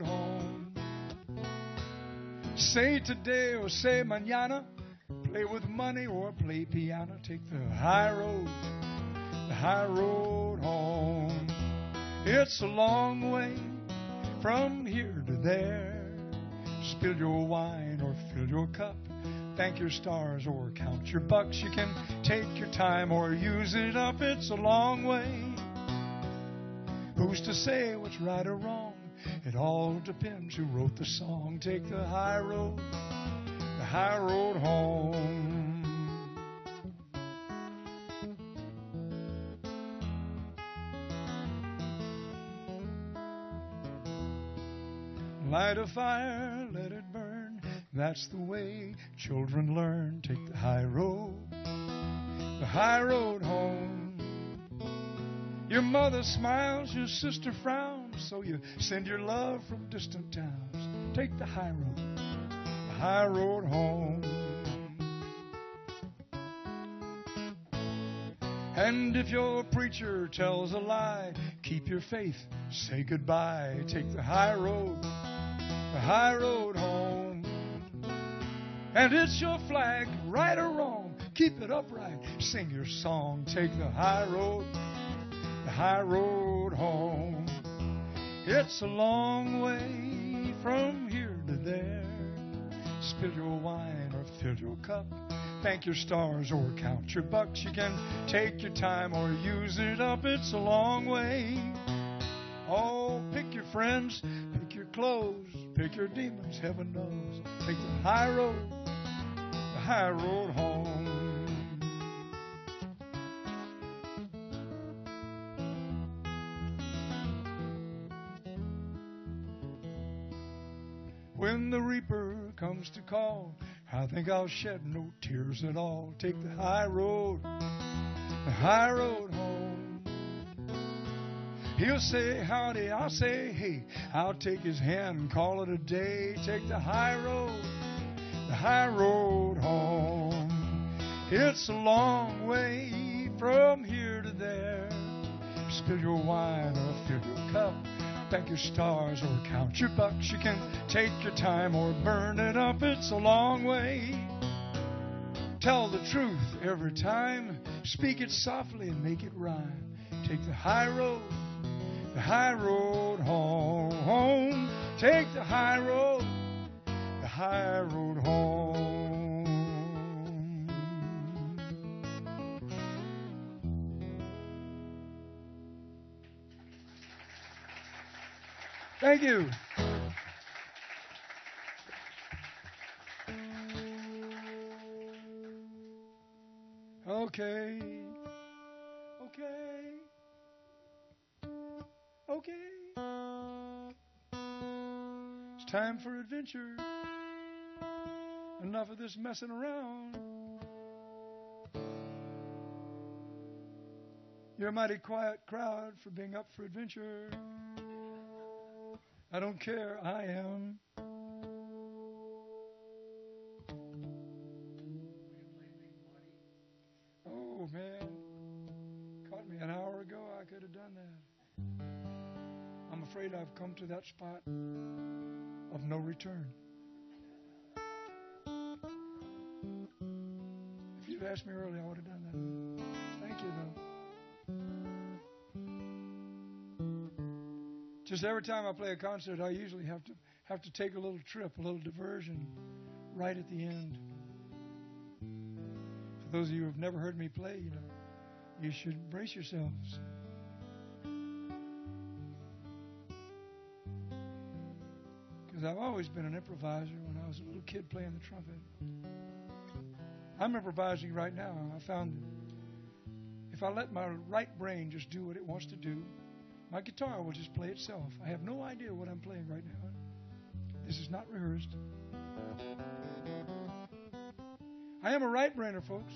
home. Say today or say mañana. Play with money or play piano. Take the high road home. It's a long way from here to there. Spill your wine or fill your cup. Thank your stars or count your bucks. You can take your time or use it up. It's a long way. Who's to say what's right or wrong? It all depends who wrote the song. Take the high road home. Light a fire, let it burn. That's the way children learn. Take the high road home. Your mother smiles, your sister frowns, so you send your love from distant towns. Take the high road home. And if your preacher tells a lie, keep your faith, say goodbye. Take the high road home. And it's your flag, right or wrong, keep it upright, sing your song. Take the high road home. It's a long way from here to there. Spill your wine or fill your cup. thank your stars or count your bucks. You can take your time or use it up. It's a long way. Oh, pick your friends, pick your clothes, pick your demons, heaven knows. Take the high road home. When the reaper comes to call, I think I'll shed no tears at all. Take the high road home. He'll say howdy, I'll say hey. I'll take his hand and call it a day. Take the high road home. It's a long way from here to there. Spill your wine or fill your cup. Thank your stars or count your bucks. You can take your time or burn it up. It's a long way. Tell the truth every time. Speak it softly and make it rhyme. Take the high road home. Take the high road home. Thank you. Okay. It's time for adventure. Enough of this messing around. You're a mighty quiet crowd for being up for adventure. I don't care, I am. Oh, man. Caught me an hour ago, I could have done that. I'm afraid I've come to that spot of no return. If you'd asked me earlier, I would have done that. Thank you, though. Just every time I play a concert, I usually have to take a little trip, a little diversion, right at the end. For those of you who have never heard me play, you should brace yourselves. Because I've always been an improviser when I was a little kid playing the trumpet. I'm improvising right now. I found that if I let my right brain just do what it wants to do, my guitar will just play itself. I have no idea what I'm playing right now. This is not rehearsed. I am a right brainer, folks.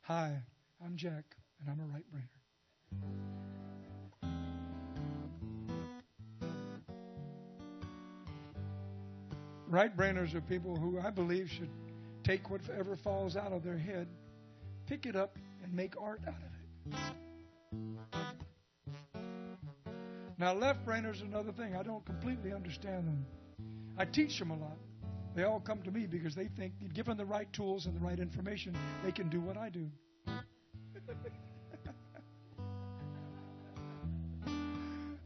Hi, I'm Jack, and I'm a right brainer. Right brainers are people who I believe should take whatever falls out of their head, pick it up, and make art out of it. Now, left brainers is another thing. I don't completely understand them. I teach them a lot. They all come to me because they think, given the right tools and the right information, they can do what I do.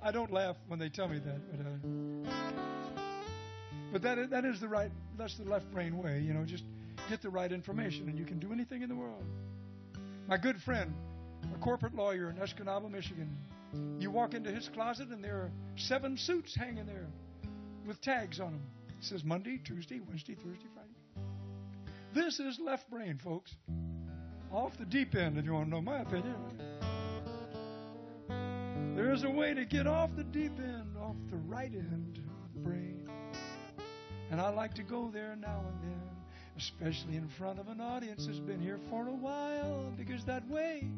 I don't laugh when they tell me that, but that is the right. That's the left brain way. Just get the right information, and you can do anything in the world. My good friend, a corporate lawyer in Escanaba, Michigan. You walk into his closet, and there are 7 suits hanging there with tags on them. It says Monday, Tuesday, Wednesday, Thursday, Friday. This is left brain, folks. Off the deep end, if you want to know my opinion. There is a way to get off the deep end, off the right end of the brain. And I like to go there now and then, especially in front of an audience that's been here for a while, because that way,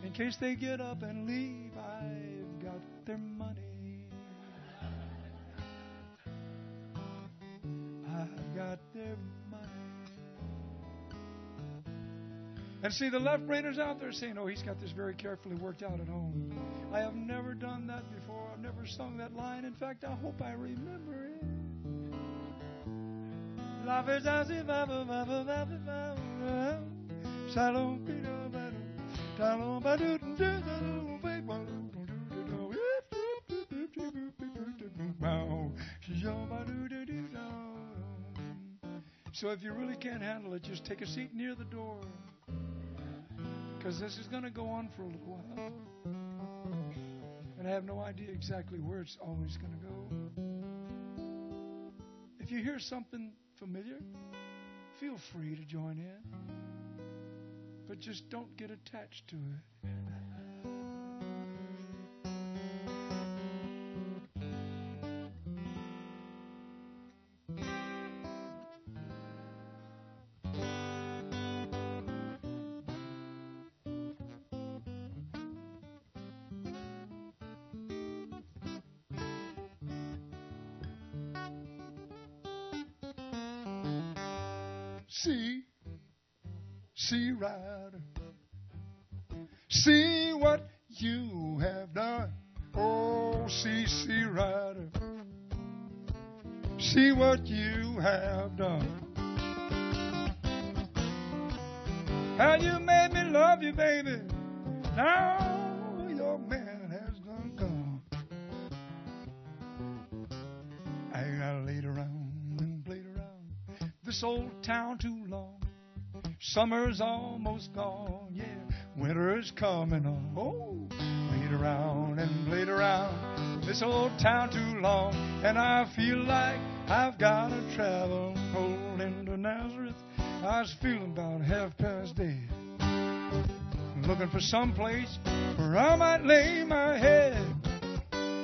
in case they get up and leave, I've got their money. I've got their money. And see, the left brainers out there saying, oh, he's got this very carefully worked out at home. I have never done that before. I've never sung that line. In fact, I hope I remember it. Life is as if So if you really can't handle it, just take a seat near the door. Because this is going to go on for a little while. And I have no idea exactly where it's always going to go. If you hear something familiar, feel free to join in. But just don't get attached to it. See, rider, see what you have done. Oh, see, rider, see what you have done. How you made me love you, baby. Now your man has gone. I got laid around and played around this old town too long. Summer's almost gone, yeah. Winter is coming on. Oh, played around and played around this old town too long, and I feel like I've got to travel cold into Nazareth. I was feeling about 8:30, looking for some place where I might lay my head.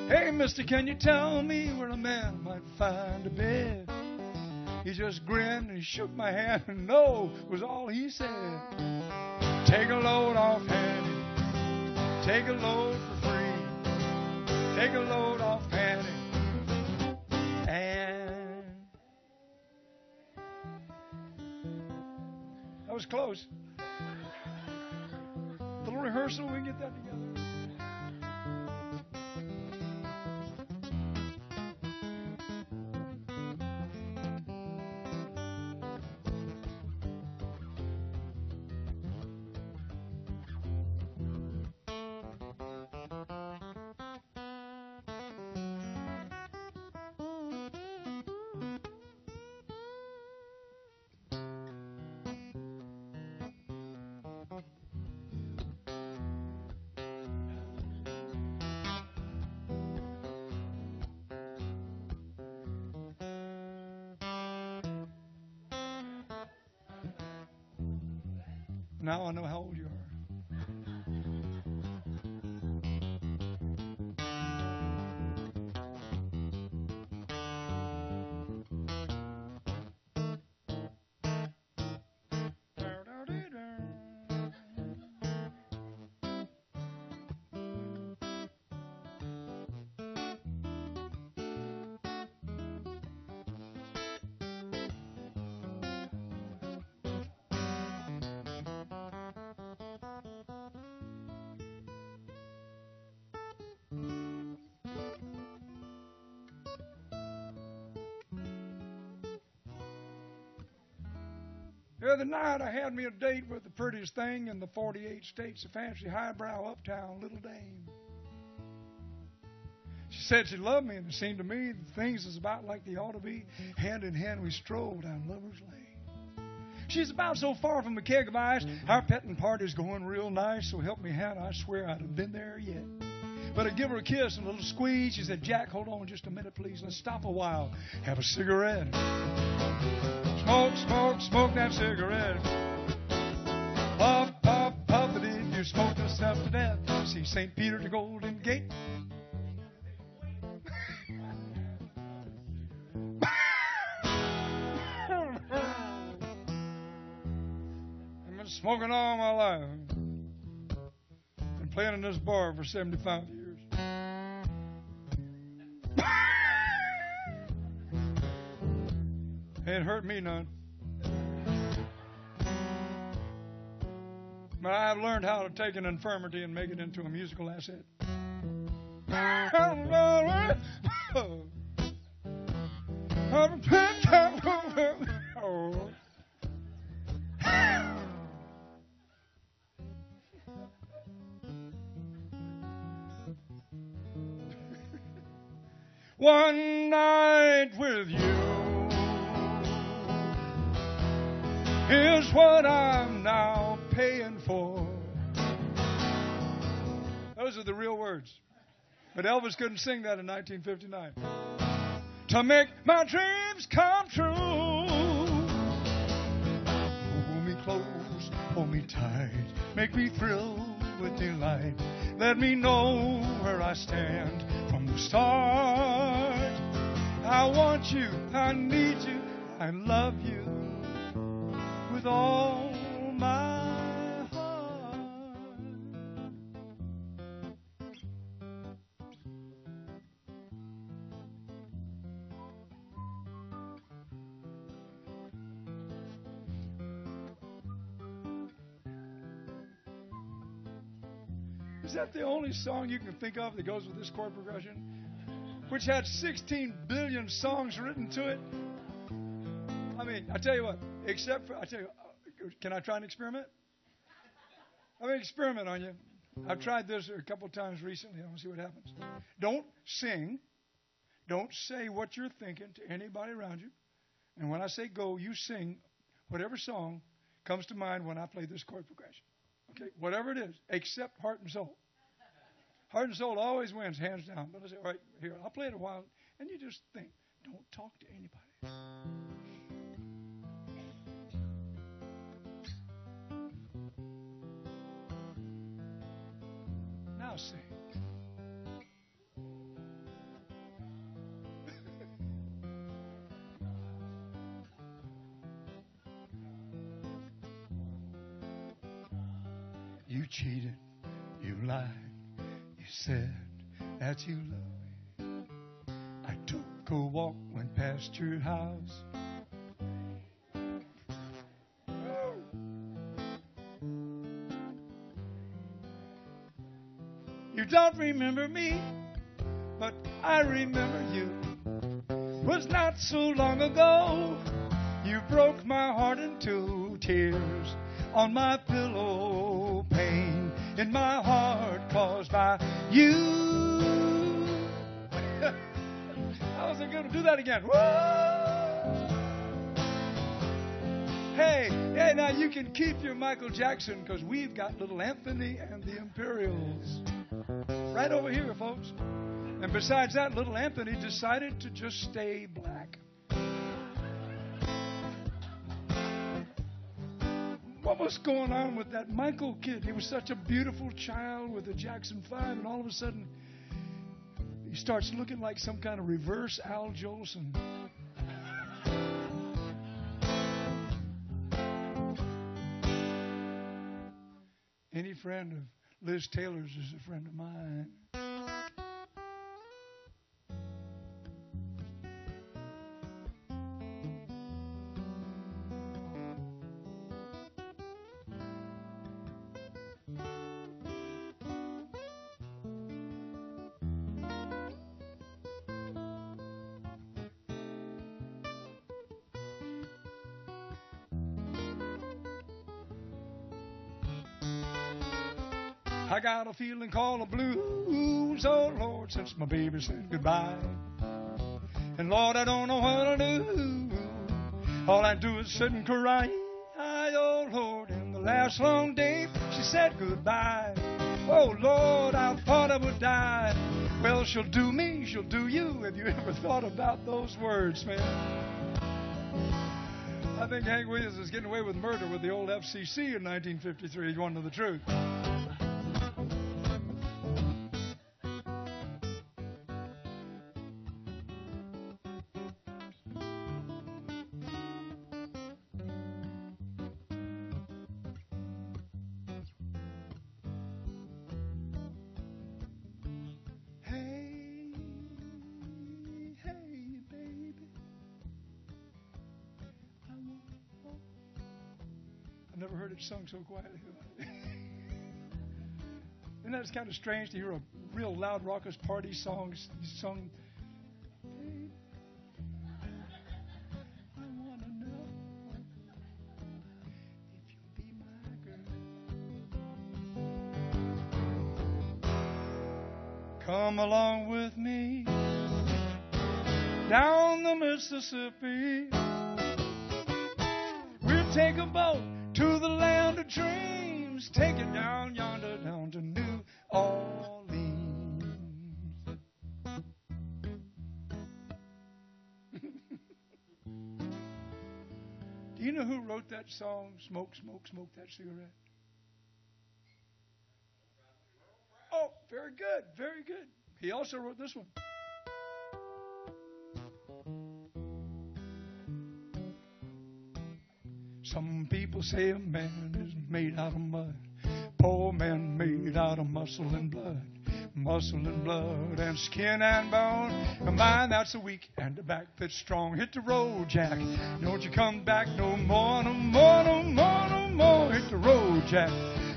Hey, mister, can you tell me where a man might find a bed? He just grinned and he shook my hand, and no was all he said. Take a load off Handy, take a load for free, take a load off Handy. And that was close. A little rehearsal, we can get that together. Now I know how old you are. The other night I had me a date with the prettiest thing in the 48 states, a fancy highbrow uptown little dame. She said she loved me, and it seemed to me that things was about like they ought to be. Hand in hand we strolled down Lover's Lane. She's about so far from a keg of ice, our petting party's going real nice, so help me Hannah, I swear I'd have been there yet. But I give her a kiss and a little squeeze. She said, Jack, hold on just a minute, please. Let's stop a while. Have a cigarette. Smoke, smoke, smoke that cigarette. Puff, puff, puff it in. You're smoking yourself to death. See St. Peter the Golden Gate. I've been smoking all my life. Been playing in this bar for 75 years. It hurt me none. But I have learned how to take an infirmity and make it into a musical asset. One night with you is what I'm now paying for. Those are the real words. But Elvis couldn't sing that in 1959. To make my dreams come true. Hold me close, hold me tight, make me thrill with delight. Let me know where I stand from the start. I want you, I need you, I love you with all my heart. Is that the only song you can think of that goes with this chord progression? Which had 16 billion songs written to it? I mean, I tell you what, can I try an experiment? I'm going to experiment on you. I've tried this a couple times recently. I want to see what happens. Don't sing. Don't say what you're thinking to anybody around you. And when I say go, you sing whatever song comes to mind when I play this chord progression. Okay, whatever it is, except Heart and Soul. Heart and Soul always wins, hands down. But I say, all right, here, I'll play it a while, and you just think, don't talk to anybody. Now sing. You cheated, you lied, you said that you loved me. I took a walk, went past your house. You don't remember me, but I remember you. It was not so long ago. You broke my heart in two, tears on my pillow, pain in my heart caused by you. I wasn't going to do that again. Whoa! Hey, now you can keep your Michael Jackson because we've got little Anthony and the Imperials right over here, folks. And besides that, little Anthony decided to just stay black. What was going on with that Michael kid? He was such a beautiful child with a Jackson 5, and all of a sudden, he starts looking like some kind of reverse Al Jolson. Any friend of Liz Taylor's is a friend of mine. I got a feeling called the blues, oh Lord, since my baby said goodbye. And Lord, I don't know what to do. All I do is sit and cry. Oh Lord, in the last long day, she said goodbye. Oh Lord, I thought I would die. Well, she'll do me, she'll do you. Have you ever thought about those words, man? I think Hank Williams was getting away with murder with the old FCC in 1953. You want to know the truth? Never heard it sung so quietly. Isn't that kind of strange to hear a real loud, raucous party song sung? I want to know if you'll be my girl. Come along with me down the Mississippi. We're take a boat to the land of dreams. Take it down yonder, down to New Orleans. Do you know who wrote that song, Smoke, Smoke, Smoke That Cigarette? Oh, very good, very good. He also wrote this one. Some people say a man is made out of mud. Poor man made out of muscle and blood. Muscle and blood and skin and bone. A mind that's weak and a back that's strong. Hit the road, Jack. Don't you come back no more, no more, no more, no more. Hit the road, Jack.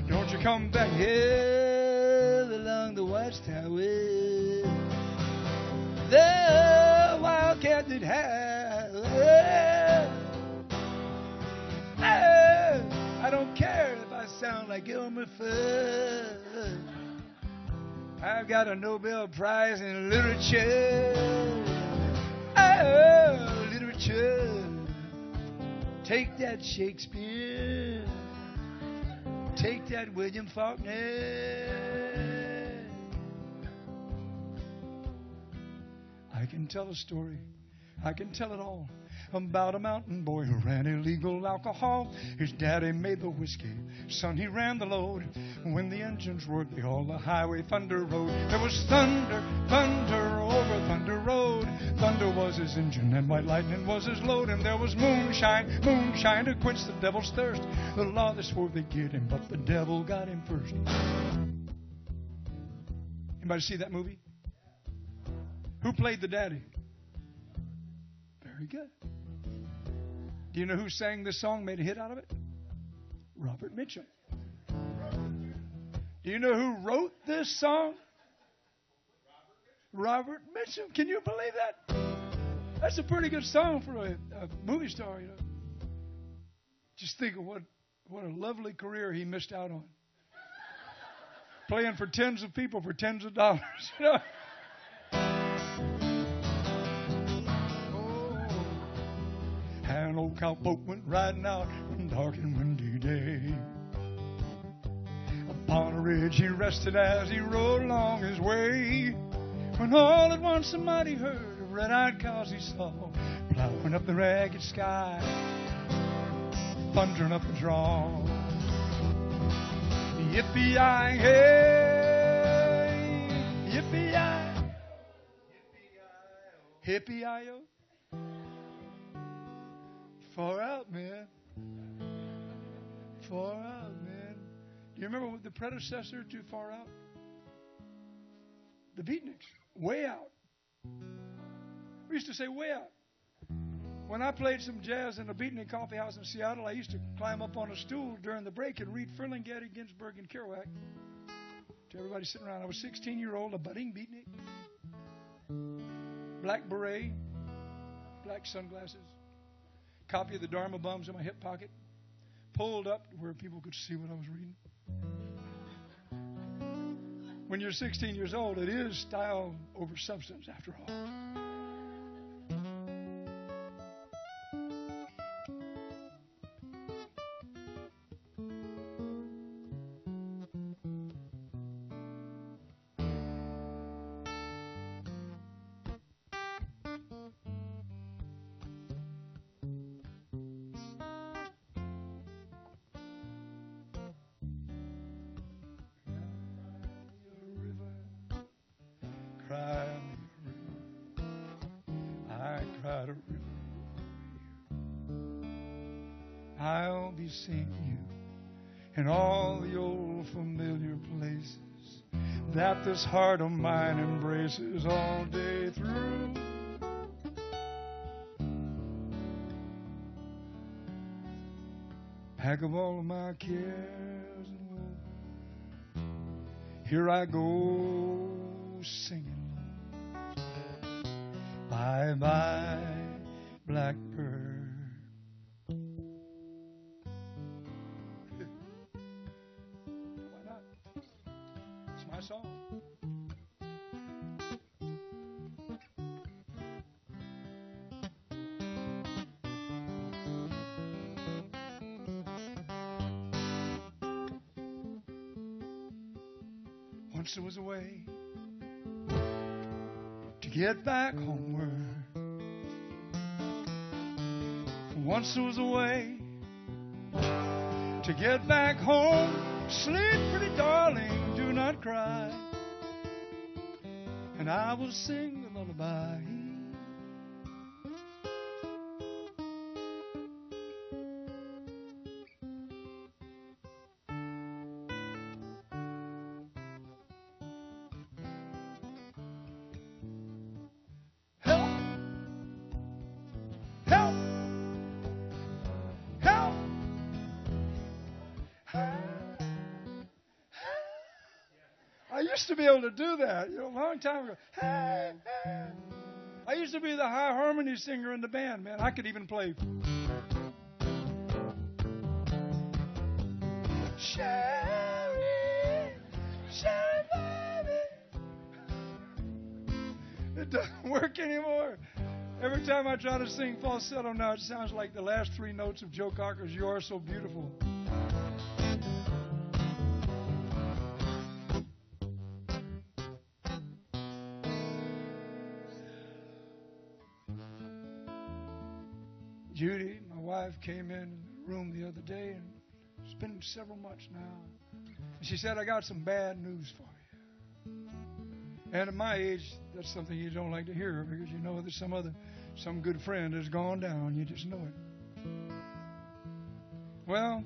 Don't you come back here along the watchtower. The wildcat did have. I don't care if I sound like Elmer Fudd. I've got a Nobel Prize in literature. Oh, literature. Take that Shakespeare. Take that William Faulkner. I can tell a story. I can tell it all. About a mountain boy who ran illegal alcohol. His daddy made the whiskey. Son, he ran the load. When the engines roared, they all the highway thunder rode. There was thunder, thunder over Thunder Road. Thunder was his engine and white lightning was his load. And there was moonshine, moonshine to quench the devil's thirst. The law they swore they'd get him, but the devil got him first. Anybody see that movie? Who played the daddy? Very good. Do you know who sang this song, made a hit out of it? Robert Mitchum. Do you know who wrote this song? Robert Mitchum. Can you believe that? That's a pretty good song for a movie star, you know. Just think of what a lovely career he missed out on. Playing for tens of people for tens of dollars, you know. An old cowpoke went riding out one dark and windy day. Upon a ridge he rested as he rode along his way. When all at once somebody heard of red-eyed cows he saw plowing up the ragged sky, thundering up the draw. Yippee-yi, hey, yippee-yi, hippie-yi-yo. Far out, man. Far out, man. Do you remember what the predecessor to Far Out? The Beatniks. Way Out. We used to say way out. When I played some jazz in a Beatnik coffee house in Seattle, I used to climb up on a stool during the break and read Ferlinghetti, Ginsberg, and Kerouac to everybody sitting around. I was a 16-year-old, a budding Beatnik. Black beret, black sunglasses. Copy of the Dharma Bums in my hip pocket, pulled up to where people could see what I was reading. When you're 16 years old, it is style over substance, after all. I'll be seeing you in all the old familiar places that this heart of mine embraces all day through. Pack up all of my cares and woe. Here I go singing. Bye bye, blackbird. Song. Once there was a way to get back homeward. Once there was a way to get back home. Sleep, pretty darling, do not cry. And I will sing a lullaby. I used to be able to do that, a long time ago. Hey, hey. I used to be the high harmony singer in the band, man. I could even play. Sherry, Sherry, baby. It doesn't work anymore. Every time I try to sing falsetto now, it sounds like the last three notes of Joe Cocker's "You Are So Beautiful." Judy, my wife, came in the room the other day, and it's been several months now. And she said, I got some bad news for you. And at my age, that's something you don't like to hear because you know that some good friend has gone down. You just know it. Well,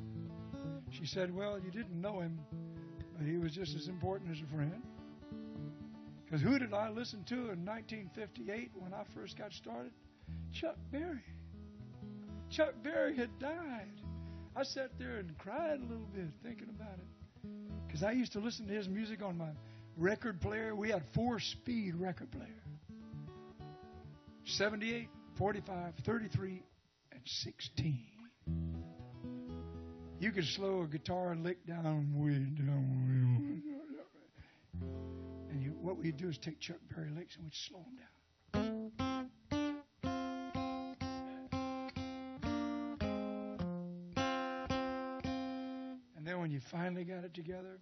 she said, well, you didn't know him, but he was just as important as a friend. Because who did I listen to in 1958 when I first got started? Chuck Berry. Chuck Berry had died. I sat there and cried a little bit thinking about it. Because I used to listen to his music on my record player. We had 4-speed record player. 78, 45, 33, and 16. You could slow a guitar lick down way down. And what we'd do is take Chuck Berry licks and we'd slow them down. And then when you finally got it together,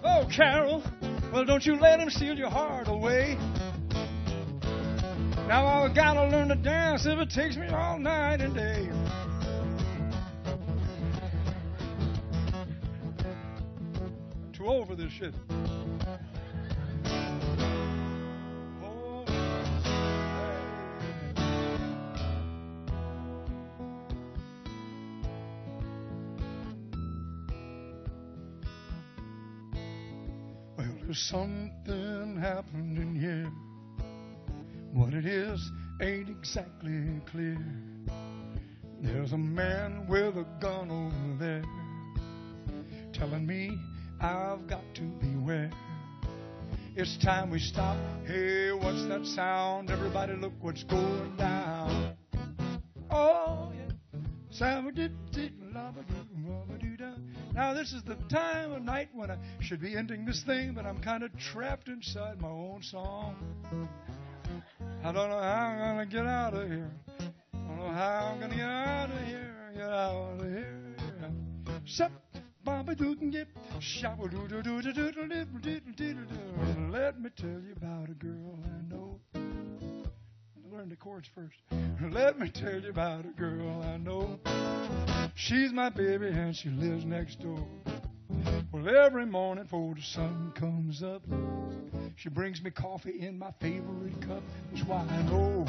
oh, Carol, well, don't you let him steal your heart away. Now I gotta learn to dance if it takes me all night and day. Too old for this shit. Well, there's something happening here. What it is ain't exactly clear. There's a man with a gun over there telling me I've got to beware. It's time we stop. Hey, what's that sound? Everybody look what's going down. Oh, yeah. Now this is the time of night when I should be ending this thing, but I'm kind of trapped inside my own song. I don't know how I'm going to get out of here. I don't know how I'm going to get out of here. Get out of here. Let me tell you about a girl I know. Learn the chords first. Let me tell you about a girl I know. She's my baby and she lives next door. Well, every morning before the sun comes up, she brings me coffee in my favorite cup. That's why I know,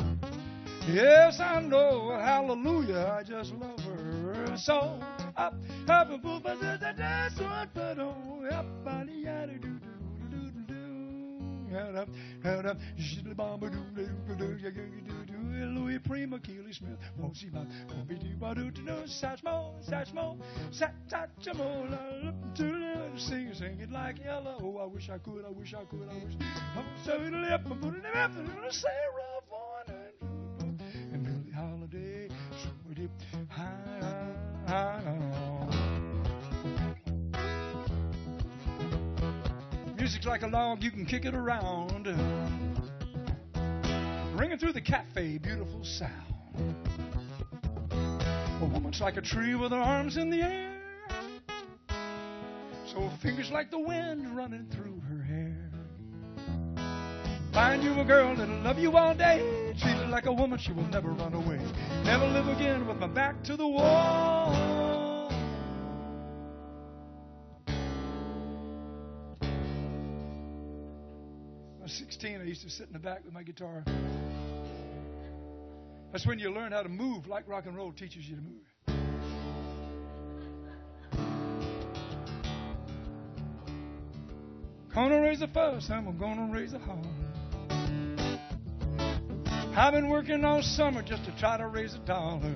yes, I know, hallelujah, I just love her so. Up, up, up, up, that's what, but oh, up, body, yada, do, do, do, do, do, head up, shitty bomba, do, do, do, do, do, Louis Prima, Keely Smith, won't see my, won't be do, do, do, such more, sing it like yellow. Oh, I wish I could, I wish. So it'll lip, and put it up, and it'll say rough on it. And Billie Holiday, so deep, music's like a log, you can kick it around. Ringing through the cafe, beautiful sound. A woman's like a tree with her arms in the air. So fingers like the wind running through her hair. Find you a girl that'll love you all day. Treat her like a woman, she will never run away. Never live again with my back to the wall. When I was 16, I used to sit in the back with my guitar. That's when you learn how to move like rock and roll teaches you to move. Gonna raise a fuss, I'm gonna raise a holler. I've been working all summer just to try to raise $1.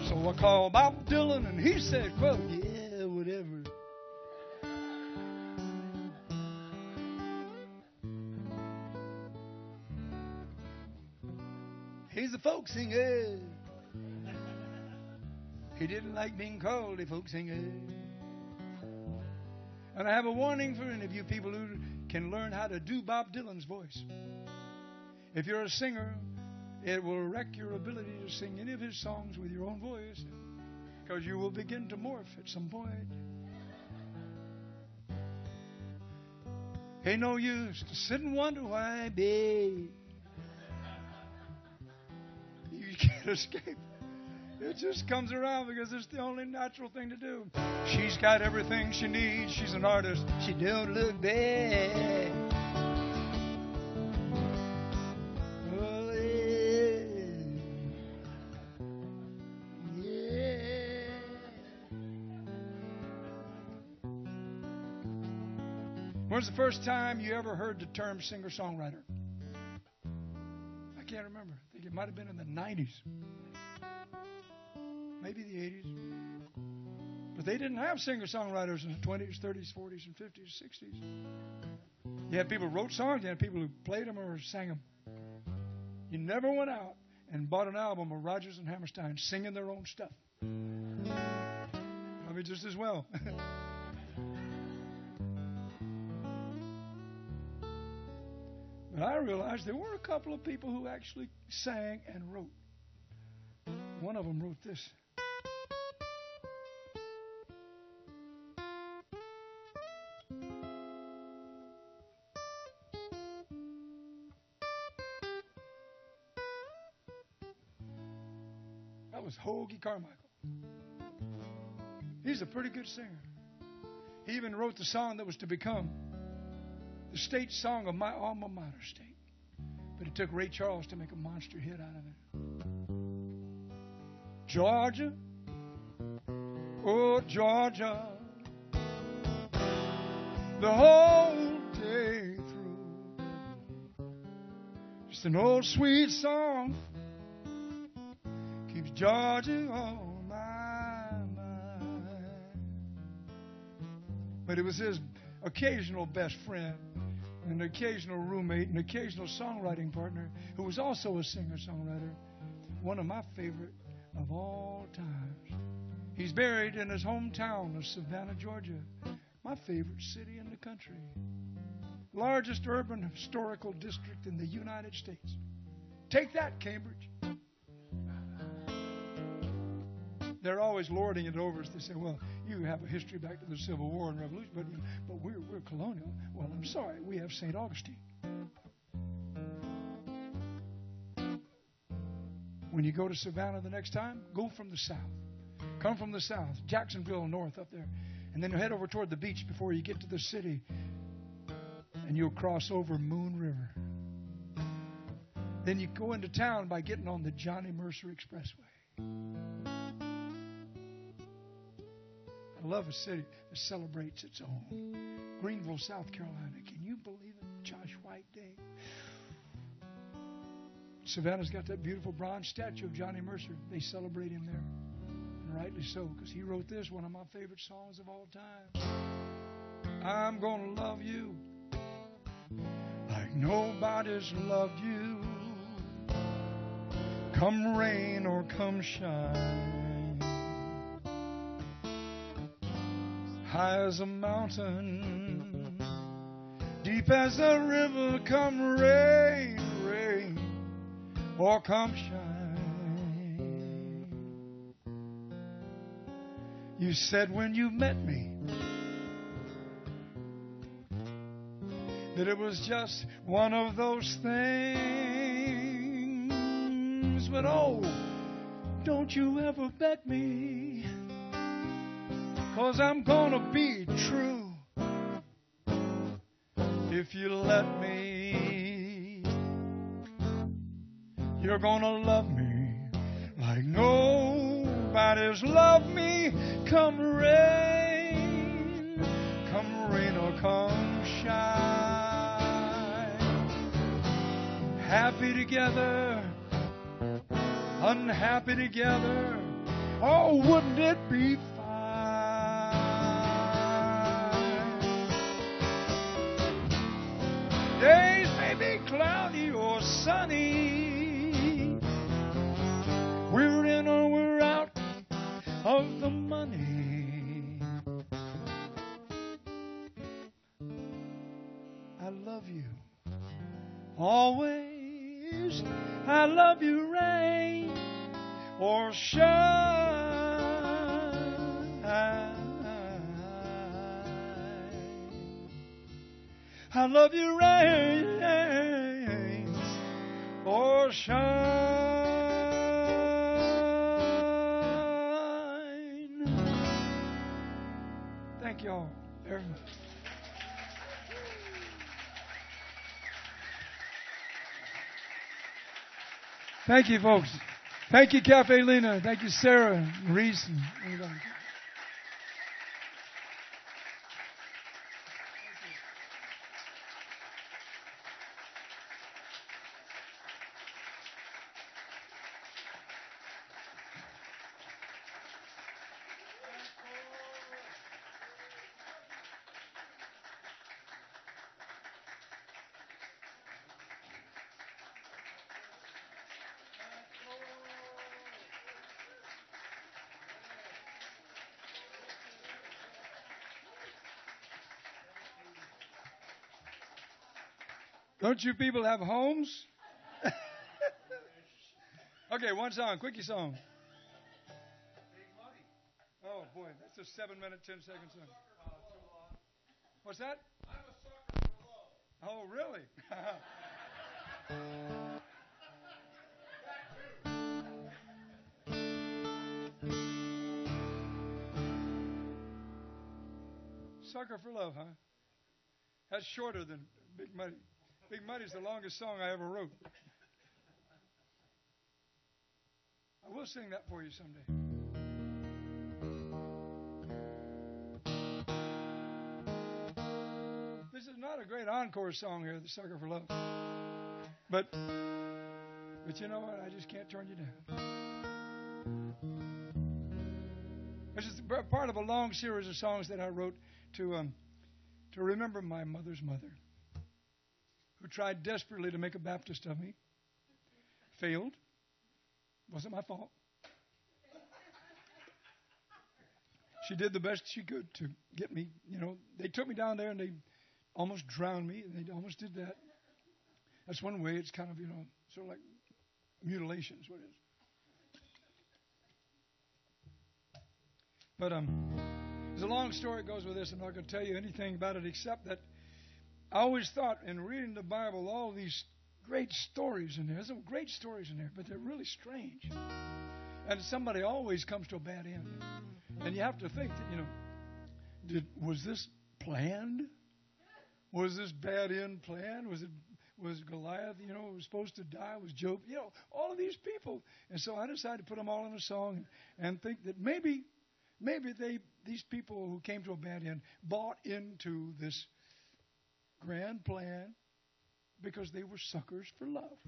So I called Bob Dylan and he said, well, yeah, whatever. He's a folk singer. He didn't like being called a folk singer. And I have a warning for any of you people who can learn how to do Bob Dylan's voice. If you're a singer, it will wreck your ability to sing any of his songs with your own voice, because you will begin to morph at some point. Ain't no use to sit and wonder why, babe. You can't escape. It just comes around because it's the only natural thing to do. She's got everything she needs. She's an artist. She don't look bad. Oh, yeah. Yeah. When's the first time you ever heard the term singer-songwriter? I can't remember. I think it might have been in the 90s. Maybe the 80s. But they didn't have singer-songwriters in the 20s, 30s, 40s, and 50s, 60s. You had people who wrote songs. You had people who played them or sang them. You never went out and bought an album of Rodgers and Hammerstein singing their own stuff. Probably just as well. But I realized there were a couple of people who actually sang and wrote. One of them wrote this. That was Hoagie Carmichael. He's a pretty good singer. He even wrote the song that was to become the state song of my alma mater state. But it took Ray Charles to make a monster hit out of it. Georgia, oh Georgia, the whole day through. Just an old sweet song keeps Georgia on my mind. But it was his occasional best friend, an occasional roommate, an occasional songwriting partner who was also a singer-songwriter, one of my favorite of all times. He's buried in his hometown of Savannah, Georgia, my favorite city in the country. Largest urban historical district in the United States. Take that, Cambridge. They're always lording it over us. They say, well, you have a history back to the Civil War and Revolution, but we're colonial. Well, I'm sorry, we have St. Augustine. When you go to Savannah the next time, go from the south. Come from the south, Jacksonville north up there. And then head over toward the beach before you get to the city. And you'll cross over Moon River. Then you go into town by getting on the Johnny Mercer Expressway. I love a city that celebrates its own. Greenville, South Carolina. Can you believe it? Josh White Day. Savannah's got that beautiful bronze statue of Johnny Mercer. They celebrate him there. And rightly so, because he wrote this, one of my favorite songs of all time. I'm gonna love you like nobody's loved you. Come rain or come shine. High as a mountain, deep as a river, come rain, rain, or come shine. You said when you met me that it was just one of those things. But oh, don't you ever bet me, 'cause I'm gonna be true if you let me. You're gonna love me like nobody's loved me. Come rain or come shine. Happy together, unhappy together. Oh, wouldn't it be fine? Days may be cloudy or sunny. We're in or we're out of the money. I love you always. I love you rain or shine. I love you rain or shine. Thank you all very much. Thank you, folks. Thank you, Caffe Lena. Thank you, Sarah and Reese and everybody. Don't you people have homes? Okay, one song, quickie song. Oh, boy, that's a 7-minute, 10-second song. What's that? I'm a sucker for love. Oh, really? Sucker for Love, huh? That's shorter than Big Muddy. Big Muddy's the longest song I ever wrote. I will sing that for you someday. This is not a great encore song here, the Sucker for Love. But you know what? I just can't turn you down. This is part of a long series of songs that I wrote to remember my mother's mother, who tried desperately to make a Baptist of me. Failed. Wasn't my fault. She did the best she could to get me, they took me down there and they almost drowned me. They almost did that. That's one way. It's kind of, sort of like mutilation is what it is. But there's a long story that goes with this. I'm not going to tell you anything about it except that I always thought in reading the Bible, all these great stories in there. There's some great stories in there, but they're really strange. And somebody always comes to a bad end. And you have to think that, was this planned? Was this bad end planned? Was Goliath, was supposed to die? Was Job, all of these people. And so I decided to put them all in a song and think that maybe these people who came to a bad end bought into this grand plan because they were suckers for love.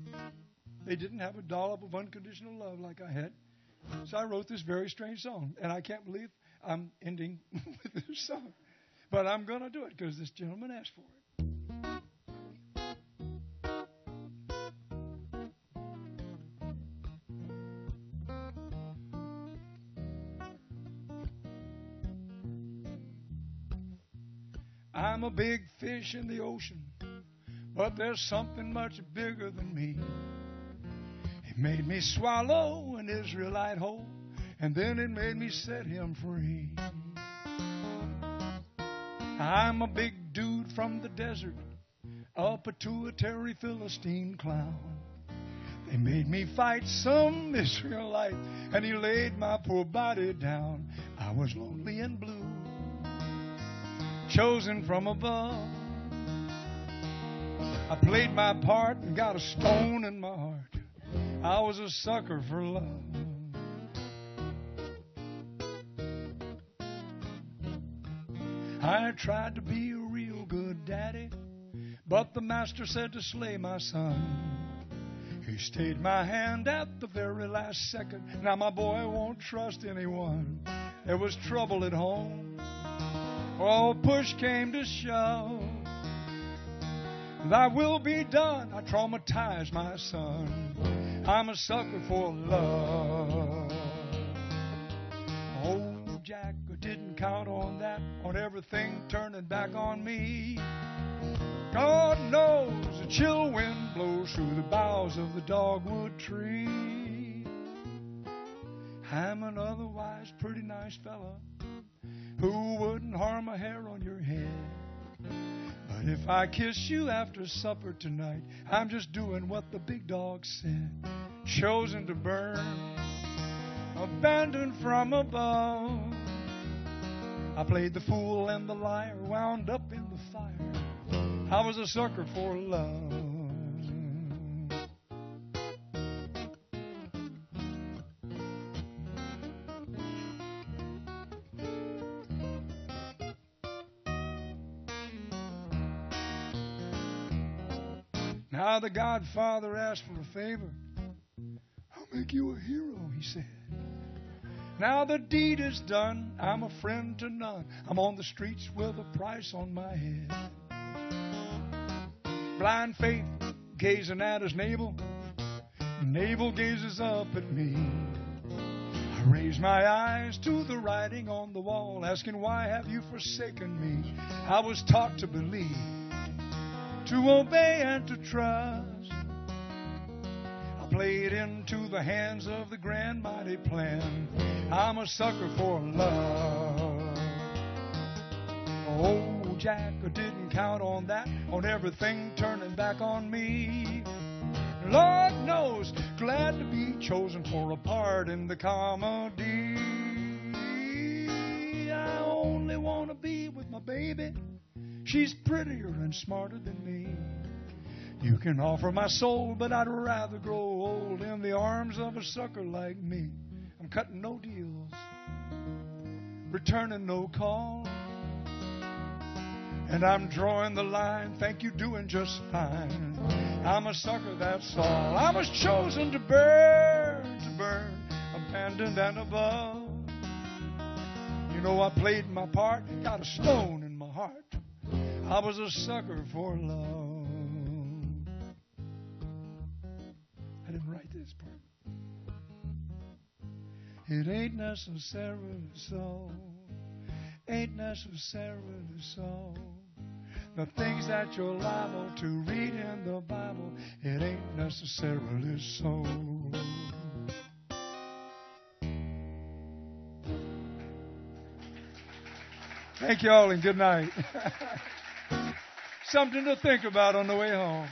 They didn't have a dollop of unconditional love like I had. So I wrote this very strange song. And I can't believe I'm ending with this song. But I'm going to do it because this gentleman asked for it. I'm a big fish in the ocean, but there's something much bigger than me. He made me swallow an Israelite whole and then it made me set him free. I'm a big dude from the desert, a pituitary Philistine clown. They made me fight some Israelite, and he laid my poor body down. I was lonely and blue, chosen from above. I played my part and got a stone in my heart. I was a sucker for love. I tried to be a real good daddy, but the master said to slay my son. He stayed my hand at the very last second. Now my boy won't trust anyone. There was trouble at home. Oh, push came to shove. Thy will be done. I traumatized my son. I'm a sucker for love. Oh, Jack, I didn't count on that, on everything turning back on me. God knows a chill wind blows through the boughs of the dogwood tree. I'm an otherwise pretty nice fella who wouldn't harm a hair on your head. But if I kiss you after supper tonight, I'm just doing what the big dog said. Chosen to burn, abandoned from above. I played the fool and the liar, wound up in the fire. I was a sucker for love. Now the Godfather asked for a favor. I'll make you a hero, he said. Now the deed is done, I'm a friend to none. I'm on the streets with a price on my head. Blind faith gazing at his navel, navel gazes up at me. I raise my eyes to the writing on the wall, asking why have you forsaken me? I was taught to believe, to obey and to trust. I played into the hands of the grand mighty plan. I'm a sucker for love. Oh, Jack, I didn't count on that, on everything turning back on me. Lord knows, glad to be chosen for a part in the comedy. I only want to be with my baby. She's prettier and smarter than me. You can offer my soul, but I'd rather grow old in the arms of a sucker like me. I'm cutting no deals, returning no calls, and I'm drawing the line. Think you're doing just fine. I'm a sucker, that's all. I was chosen to burn, abandoned and above. You know, I played my part, got a stone in my heart. I was a sucker for love. I didn't write this part. It ain't necessarily so. Ain't necessarily so. The things that you're liable to read in the Bible, it ain't necessarily so. Thank you all and good night. Something to think about on the way home.